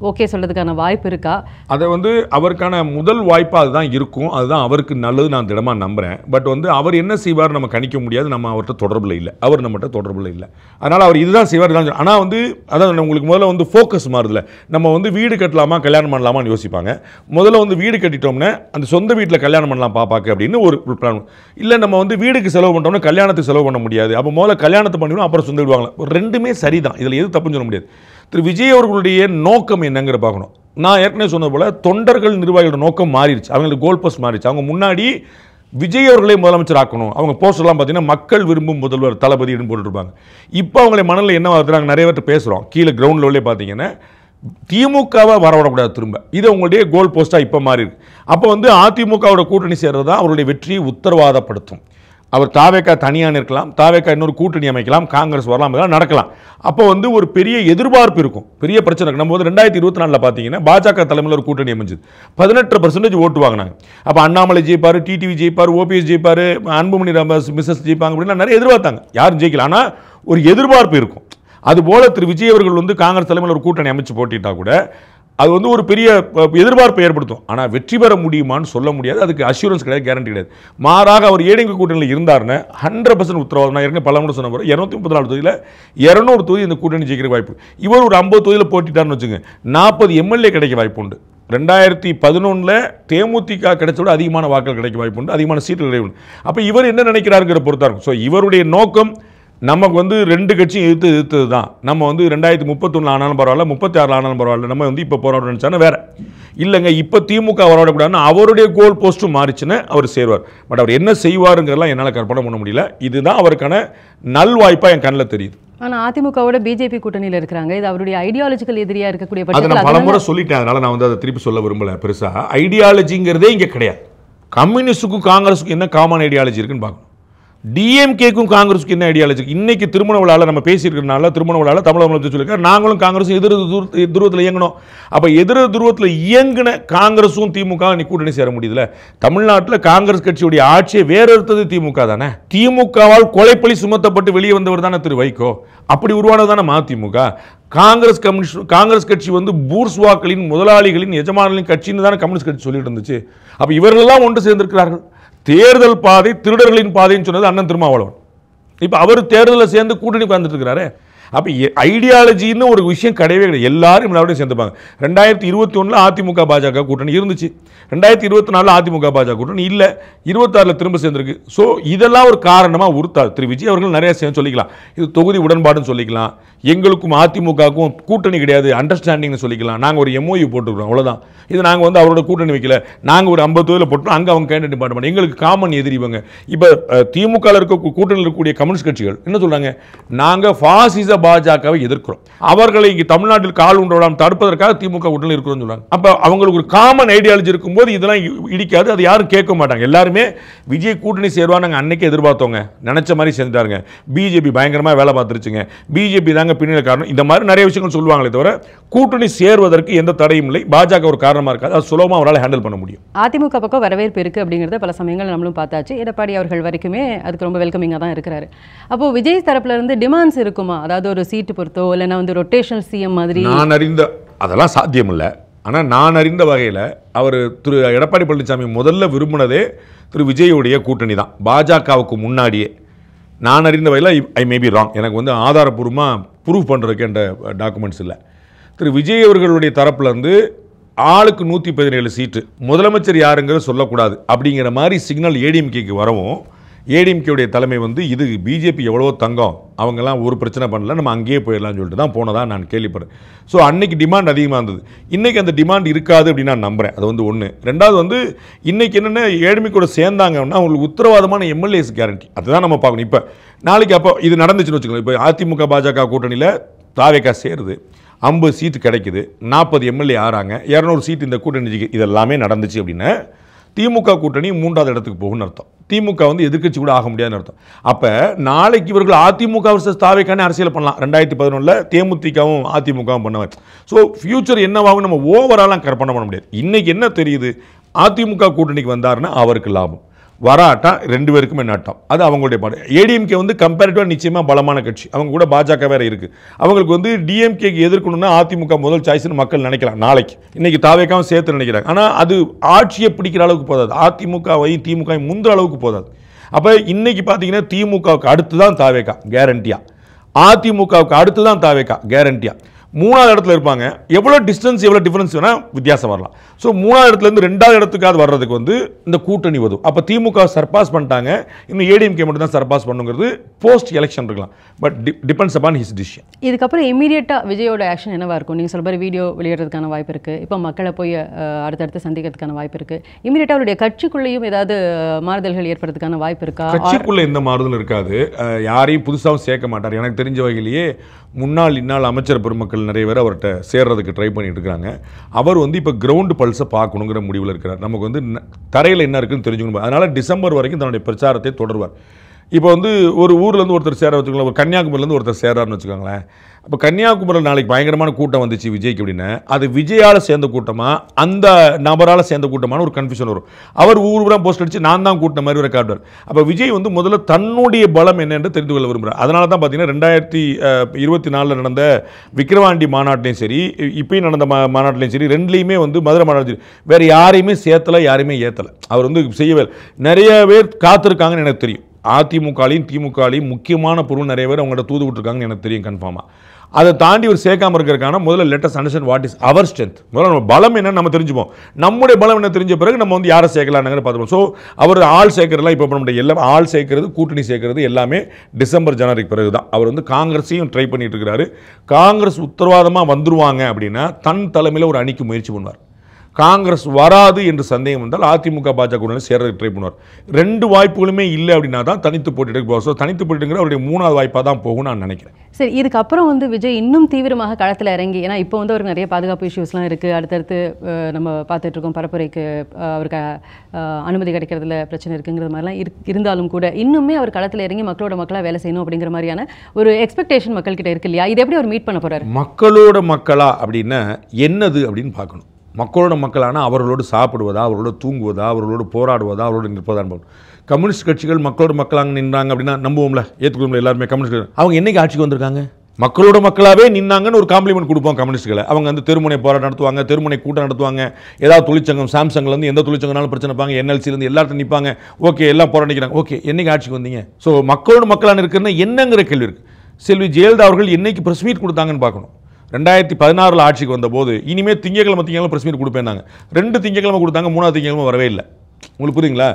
ஓகே சொல்கிறதுக்கான வாய்ப்பு இருக்கா? அதை வந்து அவருக்கான முதல் வாய்ப்பாக அதுதான் இருக்கும். அதுதான் அவருக்கு நல்லது நான் திடமாக நம்புகிறேன். பட் வந்து அவர் என்ன செய்வார் நம்ம கணிக்க முடியாது. நம்ம அவர்கிட்ட தொடர்பில் இல்லை, அவர் நம்மகிட்ட தொடர்பில் இல்லை. அதனால் அவர் இதுதான் செய்வார் தான். ஆனால் வந்து அதான் உங்களுக்கு முதல்ல வந்து ஃபோக்கஸ் மாறுதில்ல. நம்ம வந்து வீடு கட்டலாமா கல்யாணம் பண்ணலாமான்னு யோசிப்பாங்க. முதல்ல வந்து வீடு கட்டிட்டோம்னா அந்த சொந்த வீட்டில் கல்யாணம் பண்ணலாம் பாப்பாக்கு அப்படின்னு ஒரு பிளான். இல்லை நம்ம வந்து வீடுக்கு செலவு பண்ணுறோம்னா கல்யாணத்துக்கு செலவு பண்ண முடியாது. அப்போ முதல்ல கல்யாணத்தை பண்ணிவிடும், அப்புறம் சொந்த வீடு வாங்கலாம். ரெண்டுமே சரிதான். இதில் எது தப்புன்னு சொல்ல முடியாது. திரு விஜய் அவர்களுடைய நோக்கம் என்னங்கிற பார்க்கணும். நான் ஏற்கனவே சொன்னது போல தொண்டர்கள் நிர்வாகிகளோட நோக்கம் மாறிடுச்சு. அவங்களுக்கு கோல் போஸ்ட் மாறிடுச்சு. அவங்க முன்னாடி விஜய் அவர்களே முதலமைச்சர் ஆக்கணும். அவங்க போஸ்டர்லாம் பார்த்தீங்கன்னா மக்கள் விரும்பும் முதல்வர் தளபதினு போட்டுருப்பாங்க. இப்போ அவங்களை மனதில் என்ன வருது நிறைய பேர்ட்ட பேசுகிறோம். கீழே கிரவுண்ட் லெவலே பார்த்தீங்கன்னா திமுகவை வரவிடக்கூடாது திரும்ப. இது அவங்களுடைய கோல் போஸ்ட்டாக இப்போ மாறி இருக்கு. அப்போ வந்து அதிமுகவோட கூட்டணி சேர்றது தான் அவருடைய வெற்றியை உத்தரவாதப்படுத்தும். அவர் தாவேக்கா தனியாக இருக்கலாம், தாவேக்கா இன்னொரு கூட்டணி அமைக்கலாம், காங்கிரஸ் வரலாம், இதெல்லாம் நடக்கலாம். அப்போ வந்து ஒரு பெரிய எதிர்பார்ப்பு இருக்கும், பெரிய பிரச்சனை இருக்கும். நம்ம வந்து 2024 பார்த்தீங்கன்னா பாஜக தலைமையில் ஒரு கூட்டணி அமைஞ்சது, 18% ஓட்டு வாங்கினாங்க. அப்போ அண்ணாமலை ஜெயிப்பார், டிடிவி ஜெயிப்பார், ஓபிஎஸ் ஜெயிப்பார், அன்புமணி ராமதாஸ் மிஸ்ஸஸ் ஜெயிப்பாங்க அப்படின்னா நிறைய எதிர்பார்த்தாங்க. யாரும் ஜெயிக்கல, ஆனால் ஒரு எதிர்பார்ப்பு இருக்கும். அதுபோல் திரு விஜய் அவர்கள் வந்து காங்கிரஸ் தலைமையில் ஒரு கூட்டணி அமைச்சு போட்டிட்டா கூட அது வந்து ஒரு பெரிய எதிர்பார்ப்பை ஏற்படுத்தும். ஆனால் வெற்றி பெற முடியுமான்னு சொல்ல முடியாது. அதுக்கு அஷூரன்ஸ் கிடையாது, கேரண்டி கிடையாது. மாறாக அவர் ஏடிஎம்கே கூட்டணியில் இருந்தாருன்னு 100% உத்தரவாதம். நான் ஏற்கனவே பல முறை சொன்ன போது 234 தொகுதியில் 200 தொகுதி இந்த கூட்டணி ஜெயிக்கிற வாய்ப்பு. இவர் ஒரு 50 தொகுதியில் போட்டிட்டார்னு வச்சுங்க, 40 எம்எல்ஏ கிடைக்க வாய்ப்பு உண்டு. 2011 தேமுதிக கிடைச்சோட அதிகமான வாக்குகள் கிடைக்க வாய்ப்பு உண்டு, அதிகமான சீட்டுகள் கிடைக்க உண்டு. அப்போ இவர் என்ன நினைக்கிறாருங்கிற பொறுத்தா இருக்கும். ஸோ இவருடைய நோக்கம் நமக்கு வந்து 2 கட்சியும் எதிர்த்தது தான். நம்ம வந்து 2031 ஆனாலும் பரவாயில்ல, 36 ஆனாலும் பரவாயில்ல, நம்ம வந்து இப்போ போராட நினச்சானே வேற இல்லைங்க. இப்போ திமுக போராடக்கூடாதுன்னு அவருடைய கோல் போஸ்ட்டும் மாறிச்சுன்னு அவர் சேருவார். பட் அவர் என்ன செய்வாருங்கிறலாம் என்னால் கற்பனை பண்ண முடியல. இதுதான் அவருக்கான நல்வாய்ப்பாக என் கண்ணில் தெரியுது. ஆனால் அதிமுகவோட பிஜேபி கூட்டணியில் இருக்கிறாங்க. இது அவருடைய ஐடியாலஜிக்கல் எதிரியாக இருக்கக்கூடிய அதை நான் பட்சத்தில் பலமுறை சொல்லிட்டேன். அதனால நான் வந்து அதை திருப்பி சொல்ல விரும்பல. பெருசா ஐடியாலஜிங்கிறதே இங்கே கிடையாது. கம்யூனிஸ்டுக்கும் காங்கிரஸுக்கும் என்ன காமன் ஐடியாலஜி இருக்குன்னு பார்க்கணும். டிஎம்கேக்கும் காங்கிரஸுக்கு என்ன ஐடியாலஜி? இன்னைக்கு திருமண விழாவில் நம்ம பேசியிருக்கிறனால திருமண விழாவில் தமிழக முதலமைச்சர் சொல்லியிருக்காரு நாங்களும் காங்கிரஸும் எதிர் துருவத்தில் இயங்கணும். அப்போ எதிர் துருவத்தில் இயங்கின காங்கிரஸும் திமுக இன்னைக்கு கூட்டணி சேர முடியுதுல. தமிழ்நாட்டில் காங்கிரஸ் கட்சியுடைய ஆட்சியை வேறறுத்தது திமுக தானே. திமுகவால் கொலைப்பழி சுமத்தப்பட்டு வெளியே வந்தவர் தானே திரு வைகோ. அப்படி உருவானது தானே மதிமுக. காங்கிரஸ் கட்சி வந்து பூர்ஸ்வாக்களின் முதலாளிகளின் எஜமானர்களின் கட்சின்னு தானே கம்யூனிஸ்ட் கட்சி சொல்லிட்டு இருந்துச்சு. அப்போ இவர்களெல்லாம் ஒன்று சேர்ந்திருக்கிறார்கள். தேர்தல் பாதை திருடர்களின் பாதைன்னு சொன்னது அண்ணன் திருமாவளவன். இப்போ அவர் தேர்தலில் சேர்ந்து கூட்டணி உட்கார்ந்துட்டு இருக்கிறாரு. அப்போ ஐடியாலஜின்னு ஒரு விஷயம் கிடையவே கிடையாது. எல்லாரும் எல்லாரோடையும் சேர்ந்துப்பாங்க. 2021 அதிமுக பாஜக கூட்டணி இருந்துச்சு. 2024 அதிமுக பாஜக கூட்டணி இல்லை. 26 திரும்ப சேர்ந்துருக்கு. ஸோ இதெல்லாம் ஒரு காரணமாக உறுத்தாது. திரு விஜய் அவர்கள் நிறைய சேர்ந்து சொல்லிக்கலாம். இது தொகுதி உடன்பாடுன்னு சொல்லிக்கலாம். எங்களுக்கும் அதிமுகவுக்கும் கூட்டணி கிடையாது, அண்டர்ஸ்டாண்டிங்னு சொல்லிக்கலாம். நாங்கள் ஒரு எம்ஓயு போட்டுருக்கோம், அவ்வளோதான். இது நாங்கள் வந்து அவரோட கூட்டணி வைக்கல, நாங்கள் ஒரு 50 தொகுதியில் போட்டோம், அங்கே அவங்க கேண்டிடேட் டிபார்ட்மெண்ட் எங்களுக்கு காமன் எதிரிவங்க. இப்போ திமுகவில் இருக்க கூட்டணியில் இருக்கக்கூடிய கம்யூனிஸ்ட் கட்சிகள் என்ன சொல்கிறாங்க? நாங்கள் பாசிச பாஜகவை எதிர்க்கிறோம், அவர்களை இங்கே தமிழ்நாட்டில் கால் உண்டவிடாமல் தடுப்பதற்காக திமுக கூட்டணியில் இருக்கிறோம்னு சொல்கிறாங்க. அப்போ அவங்களுக்கு ஒரு காமன் ஐடியாலஜி இருக்கும்போது இதெல்லாம் இடிக்காது. அது யாரும் கேட்க மாட்டாங்க. எல்லாருமே விஜய் கூட்டணி சேருவா நாங்கள் அன்னைக்கே எதிர்பார்த்தோங்க, நினைச்ச மாதிரி செஞ்சுட்டாருங்க. பிஜேபி பயங்கரமாக வேலை பார்த்துருச்சுங்க, பிஜேபி தாங்க பின்னில் காரணம். இந்த மாதிரி நிறைய விஷயங்கள் சொல்லுவாங்களே தவிர கூட்டணி சேர்வதற்கு எந்த தடையும் இல்லை. பாஜக ஒரு காரணமாக இருக்காது. அது சுலபமாக அவரால் ஹேண்டில் பண்ண முடியும். அதிமுக பக்கம் வரவேற்பு இருக்குது அப்படிங்கிறத பல சமயங்கள் நம்மளும் பார்த்தாச்சு. எடப்பாடி அவர்கள் வரைக்குமே அதுக்கு ரொம்ப வெல்கமிங்காக தான் இருக்கிறாரு. அப்போது விஜய் தரப்புல இருந்து டிமாண்ட்ஸ் இருக்குமா? அதாவது ஒரு சீட்டு பொறுத்தோ இல்லைன்னா வந்து ரொட்டேஷனல் சிஎம் மாதிரி? நான் அறிந்த அதெல்லாம் சாத்தியம் இல்லை. ஆனால் நான் அறிந்த வகையில் அவர் திரு எடப்பாடி பழனிசாமி முதல்ல விரும்பினதே திரு விஜயுடைய கூட்டணி தான், பாஜகவுக்கு முன்னாடியே. நான் அறிந்த வகையில் ஐ மே பி ராங், எனக்கு வந்து ஆதாரப்பூர்வமாக ப்ரூவ் பண்ணுறதுக்கு என்ற டாக்குமெண்ட்ஸ் இல்லை. திரு விஜய் அவர்களுடைய தரப்புலேருந்து ஆளுக்கு 117 சீட்டு, முதலமைச்சர் யாருங்கிற சொல்லக்கூடாது அப்படிங்கிற மாதிரி சிக்னல் ஏடிஎம்கேக்கு வரவும், ஏடிஎம்கேவுடைய தலைமை வந்து இது பிஜேபி எவ்வளோ தங்கம், அவங்கெல்லாம் ஒரு பிரச்சனை பண்ணல, நம்ம அங்கேயே போயிடலாம்னு சொல்லிட்டு தான் போனதாக நான் கேள்விப்படுறேன். ஸோ அன்னைக்கு டிமாண்ட் அதிகமாக இருந்தது. இன்றைக்கி அந்த டிமாண்ட் இருக்காது அப்படின்னு நான் நம்புகிறேன். அது வந்து ஒன்று. ரெண்டாவது வந்து இன்றைக்கி என்னென்ன ஏடிஎம்கே சேர்ந்தாங்கன்னா அவங்களுக்கு உத்தரவாதமான எம்எல்ஏஸ் கேரண்டி, அதுதான் நம்ம பார்க்கணும். இப்போ நாளைக்கு அப்போ இது நடந்துச்சுன்னு வச்சுக்கோங்க. இப்போ அதிமுக பாஜக கூட்டணியில் தாவேகா சேருது, 50 சீட்டு கிடைக்குது, 40 எம்எல்ஏ ஆறாங்க, 200 சீட்டு இந்த கூட்டணிக்கு, இதெல்லாமே நடந்துச்சு அப்படின்னா திமுக கூட்டணி 3வது இடத்துக்கு போகும்னு அர்த்தம். திமுக வந்து எதிர்க்கட்சி கூட ஆக முடியாதுன்னு அர்த்தம். அப்போ நாளைக்கு இவர்கள் அதிமுக வர்சஸ் தாவேக்கானே அரசியல் பண்ணலாம். 2011 தேமுதிகவும் அதிமுகவும் பண்ணவர். ஸோ ஃபியூச்சர் என்னவாகும் நம்ம ஓவராலாக கற்பனை பண்ண முடியாது. இன்றைக்கி என்ன தெரியுது? அதிமுக கூட்டணிக்கு வந்தாருன்னா அவருக்கு லாபம், வராட்டா 2 பேருக்குமே நட்டம். அது அவங்களுடைய பாடு. ஏடிஎம்கே வந்து கம்பேரிட்டிவாக நிச்சயமாக பலமான கட்சி. அவங்க கூட பாஜக வேறு இருக்குது. அவங்களுக்கு வந்து டிஎம்கேக்கு எதிர்க்கணும்னா அதிமுக முதல் சாய்ஸ்னு மக்கள் நினைக்கலாம் நாளைக்கு. இன்றைக்கி தாவேக்காவும் சேர்த்து நினைக்கிறாங்க. ஆனால் அது ஆட்சியை பிடிக்கிற அளவுக்கு போதாது, அதிமுகவையும் திமுகவையும் முந்துற அளவுக்கு போதாது. அப்போ இன்றைக்கி பார்த்தீங்கன்னா திமுகவுக்கு அடுத்து தான் தாவேக்கா கேரண்டியா, அதிமுகவுக்கு அடுத்து தான் தாவேக்கா கேரண்டியா, 3வது இடத்துல இருப்பாங்க. எவ்வளோ டிஸ்டன்ஸ் எவ்வளோ டிஃபரன்ஸ் வேணால் வித்தியாசம் வரலாம். ஸோ 3வது இடத்துலேருந்து 2வது இடத்துக்காவது வர்றதுக்கு வந்து இந்த கூட்டணி வரும். அப்போ திமுக சர்பாஸ் பண்ணிட்டாங்க, இன்னும் ஏடிஎம்கே மட்டும் தான் சர்பாஸ் பண்ணுங்கிறது போஸ்ட் எலெக்ஷன் இருக்கலாம். But depends upon his decision. இதுக்கப்புறம் இமீடியட்டாக விஜயோட ஆக்ஷன் என்னவாக இருக்கும்? நீங்கள் சொல்ல மாதிரி வீடியோ வெளியிடுறதுக்கான வாய்ப்பு இருக்குது, இப்போ மக்களை போய் அடுத்தடுத்து சந்திக்கிறதுக்கான வாய்ப்பு இருக்குது. இமீடியட்டாக அவருடைய கட்சிக்குள்ளேயும் ஏதாவது மாறுதல்கள் ஏற்படுறதுக்கான வாய்ப்பு இருக்கா? கட்சிக்குள்ளே எந்த மாறுதலும் இருக்காது. யாரையும் புதுசாகவும் சேர்க்க மாட்டார். எனக்கு தெரிஞ்ச வகையிலேயே முன்னாள் இந்நாள் அமைச்சர் பெருமக்கள் நிறைய பேர் அவர்கிட்ட சேர்றதுக்கு ட்ரை பண்ணிட்டு இருக்காங்க. அவர் வந்து இப்போ கிரவுண்டு பல்ஸை பார்க்கணுங்கிற முடிவில் இருக்கிறார். நமக்கு வந்து தரையில் என்ன இருக்குன்னு தெரிஞ்சுக்கணும். அதனால் டிசம்பர் வரைக்கும் தன்னுடைய பிரச்சாரத்தை தொடர்வார். இப்போ வந்து ஒரு ஊர்லேருந்து ஒருத்தர் சேர வச்சுக்கலாம், ஒரு கன்னியாகுமரிலேருந்து ஒருத்தர் சேரார்னு வச்சுக்கோங்களேன். அப்போ கன்னியாகுமரியில் நாளைக்கு பயங்கரமான கூட்டம் வந்துச்சு விஜய்க்கு அப்படின்னா, அது விஜயால் சேர்ந்த கூட்டமாக அந்த நபரால் சேர்ந்த கூட்டமான ஒரு கன்ஃபியூஷன் வரும். அவர் ஊர் போஸ்ட் அடித்து நான் தான் கூட்டின மாதிரி ஒரு காட்டுவார். அப்போ விஜய் வந்து முதல்ல தன்னுடைய பலம் என்னென்று தெரிந்து கொள்ள விரும்புகிறார். அதனால தான் பார்த்தீங்கன்னா 2024 நடந்த விக்கிரவாண்டி மாநாட்டிலையும் சரி, இப்பயும் நடந்த மாநாட்டிலையும் சரி, ரெண்டுலேயுமே வந்து மதுரை மாநாட்டில் வேறு யாரையுமே சேர்த்தலை, யாரையுமே ஏற்றலை. அவர் வந்து செய்யவே நிறைய பேர் காத்திருக்காங்கன்னு எனக்கு தெரியும். அதிமுகலையும் திமுகலையும் முக்கியமான பொருள் நிறைய பேர் அவங்கள்ட்ட தூது விட்டுருக்காங்கன்னு எனக்கு தெரியும் கன்ஃபார்மாக. அதை தாண்டி ஒரு சேர்க்காம இருக்கிறதுக்கான முதல்ல let's understand what is our strength. முதல்ல நம்ம பலம் என்னன்னு நம்ம தெரிஞ்சுப்போம். நம்முடைய பலம் என்ன தெரிஞ்ச பிறகு நம்ம வந்து யாரை சேர்க்கலாம்னு பார்த்துப்போம். ஸோ அவர் ஆள் சேர்க்கறதுலாம் இப்போ நம்மளுடைய எல்லாம் ஆள் சேர்க்கறது, கூட்டணி சேர்க்கறது எல்லாமே டிசம்பர் ஜனவரிக்கு பிறகு தான். அவர் வந்து காங்கிரஸையும் ட்ரை பண்ணிட்டு இருக்கிறாரு. காங்கிரஸ் உத்தரவாதமாக வந்துருவாங்க அப்படின்னா தன் தலைமையில் ஒரு அணிக்கு முயற்சி பண்ணுவார். காங்கிரஸ் வராது என்று சந்தேகம் வந்தால் அதிமுக பாஜக கூட சேர்றதுக்கு ட்ரை பண்ணுவார். 2 வாய்ப்புகளுமே இல்லை அப்படின்னா தான் தனித்து போட்டிட்டு போவார். ஸோ தனித்து போட்டிட்டுங்கிற அவருடைய 3வது வாய்ப்பாக தான் போகும் நான் நினைக்கிறேன். சரி, இதுக்கப்புறம் வந்து விஜய் இன்னும் தீவிரமாக களத்தில் இறங்கி, ஏன்னா இப்போ வந்து அவருக்கு நிறைய பாதுகாப்பு இஷ்யூஸ்லாம் இருக்குது. அடுத்தடுத்து நம்ம பார்த்துட்டு இருக்கோம், பரப்புரைக்கு அவருக்கு அனுமதி கிடைக்கிறதுல பிரச்சனை இருக்குங்கிற மாதிரிலாம் இருந்தாலும் கூட இன்னுமே அவர் களத்தில் இறங்கி மக்களோட மக்களாக வேலை செய்யணும் அப்படிங்கிற மாதிரியான ஒரு எக்ஸ்பெக்டேஷன் மக்கள்கிட்ட இருக்கு இல்லையா? இது எப்படி அவர் மீட் பண்ண போறாரு? மக்களோட மக்களா அப்படின்னா என்னது அப்படின்னு பார்க்கணும். மக்களோட மக்களான அவர்களோடு சாப்பிடுவதா, அவர்களோடு தூங்குவதா, அவர்களோடு போராடுவதா, அவர்களோடு நிற்பதான் பார்க்கணும். கம்யூனிஸ்ட் கட்சிகள் மக்களோட மக்களாக நின்றாங்க அப்படின்னா நம்புவோம்ல, ஏற்றுக்கோம்ல எல்லாருமே. கம்யூனிஸ்ட் அவங்க என்னைக்கு ஆட்சிக்கு வந்திருக்காங்க? மக்களோட மக்களாகவே நின்னாங்கன்னு ஒரு காம்ப்ளிமெண்ட் கொடுப்போம் கம்யூனிஸ்ட்களை. அவங்க வந்து தெருமுனை போராட்டம் நடத்துவாங்க, தெருமுனை கூட்டம் நடத்துவாங்க, ஏதாவது தொழிற்சங்கம், சாம்சங்லேருந்து எந்த தொழிற்சங்கனாலும் பிரச்சனை வைப்பாங்க, என்எல்சிலேருந்து எல்லாத்தையும் நிற்பாங்க. ஓகே, எல்லாம் போராடிக்கிறாங்க. ஓகே, என்னைக்கு ஆட்சிக்கு வந்தீங்க? ஸோ மக்களோட மக்களான இருக்கிறன்னா என்னங்கிற கேள்வி இருக்குது. செல்வி ஜெயலலிதா அவர்கள் என்னைக்கு ப்ரெஸ் மீட் கொடுத்தாங்கன்னு பார்க்கணும். 2016 ஆட்சிக்கு வந்தபோது இனிமேல் திங்கக்கிழமை ப்ரெஸ் மீட் கொடுப்பேன்னாங்க. 2 திங்கக்கிழமை கொடுத்தாங்க, 3வது திங்கக்கிழமை வரவே இல்லை. உங்களுக்கு புரியுங்களா?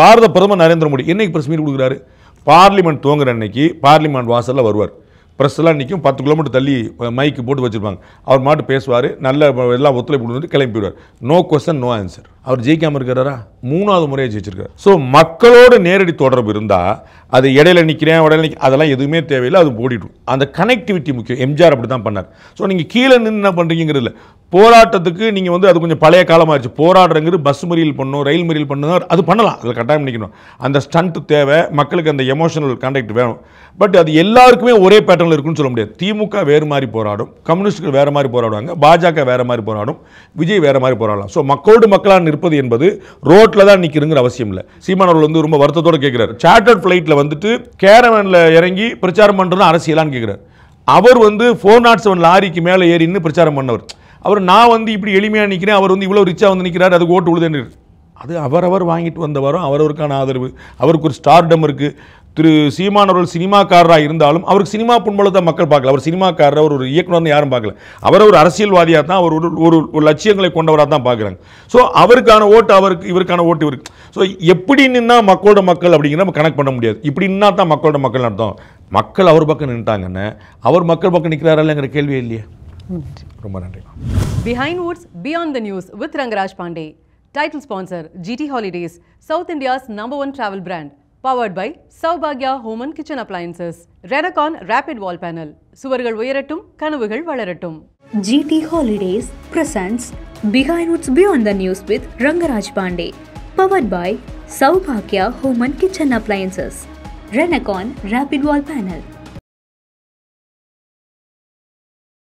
பாரத பிரதமர் நரேந்திர மோடி என்னைக்கு ப்ரெஸ் மீட் கொடுக்குறாரு? பார்லிமெண்ட் துவங்குற அன்னைக்கு பார்லிமெண்ட் வாசலில் வருவார். ப்ரெஸ்லாம் நிற்கும், 10 கிலோமீட்டர் தள்ளி மைக்கு போட்டு வச்சுருப்பாங்க. அவர் மாட்டு பேசுவார், நல்ல எல்லாம் ஒத்துழைப்பு கொடுத்துட்டு கிளம்பிடுவார். No question no answer. அவர் ஜெயிக்காமல் இருக்கிறாரா? 3வது முறையை ஜெயிச்சிருக்காரு. ஸோ மக்களோட நேரடி தொடர்பு இருந்தால் அது இடையில நிற்கிறேன் அதெல்லாம் எதுவுமே தேவையில்லை, அது ஓடிடும். அந்த கனெக்டிவிட்டி முக்கியம். எம்ஜிஆர் அப்படி தான் பண்ணார். ஸோ நீங்கள் கீழே நின்று என்ன பண்ணுறீங்கிறது போராட்டத்துக்கு நீங்கள் வந்து அது கொஞ்சம் பழைய காலமாகிடுச்சு. போராடுறங்கிறது பஸ் மறியல் பண்ணணும், ரயில் மறியல் பண்ணணும், அது பண்ணலாம், அதில் கட்டாயம் நிற்கணும். அந்த ஸ்டண்ட் தேவை, மக்களுக்கு அந்த எமோஷனல் கான்டாக்ட் வேணும். பட் அது எல்லாருக்குமே ஒரே பேட்டர்னில் இருக்குன்னு சொல்ல முடியாது. திமுக வேறு மாதிரி போராடும், கம்யூனிஸ்டுகள் வேறு மாதிரி போராடுவாங்க, பாஜக வேறு மாதிரி போராடும், விஜய் வேறு மாதிரி போராடலாம். ஸோ மக்களோடு மக்களாக நிற்பது என்பது ரோட்டில் தான் நிற்கிறங்கிற அவசியம் இல்லை. சீமான் அவர்கள் வந்து ரொம்ப வருத்தத்தோடு கேட்குறாரு, சார்ட்டர்ட் ஃப்ளைட்டில் வந்துட்டு கேரவனில் இறங்கி பிரச்சாரம் பண்ணுறது அரசியலான்னு கேட்குறாரு. அவர் வந்து 407 லாரிக்கு மேலே ஏறின்னு பிரச்சாரம் பண்ணவர். அவர் நான் வந்து இப்படி எளிமையாக நிற்கிறேன், அவர் வந்து இவ்வளோ ரிச்சாக வந்து நிற்கிறார், அதுக்கு ஓட்டு விழுதுன்னு. அது அவரவர் வாங்கிட்டு வந்தவரும் அவரவருக்கான ஆதரவு. அவருக்கு ஒரு ஸ்டார்டம் இருக்குது. திரு சீமான் அவர்கள் சினிமாக்காரராக இருந்தாலும் அவருக்கு சினிமா புண்பலத்தை மக்கள் பார்க்கல. அவர் சினிமாக்காரர், ஒரு இயக்குனர்னு யாரும் பார்க்கல. அவரை ஒரு அரசியல்வாதியாக தான், ஒரு லட்சியங்களை கொண்டவராக தான் பார்க்குறாங்க. ஸோ அவருக்கான ஓட்டு அவருக்கு, இவருக்கான ஓட்டு இவருக்கு. ஸோ எப்படி நின்னா மக்களோட மக்கள் அப்படிங்கிற நம்ம கனெக்ட் பண்ண முடியாது. இப்படி நின்னா தான் மக்களோட மக்கள் அர்த்தம். மக்கள் அவர் பக்கம் நின்ட்டாங்கன்னு அவர் மக்கள் பக்கம் நிற்கிறாரில்லைங்கிற கேள்வியே இல்லையே. ரொம்ப நன்றி. Behind Woods Beyond the News with Rangaraj Pandey. Title sponsor GT Holidays, South India's #1 travel brand. Powered by Saubhagya Home and Kitchen Appliances. Renacon Rapid Wall Panel. சுவர்கள் உயரட்டும், கனவுகள் வளரட்டும். GT Holidays presents Behind Woods Beyond the News with Rangaraj Pandey. Powered by Saubhagya Home and Kitchen Appliances. Renacon Rapid Wall Panel.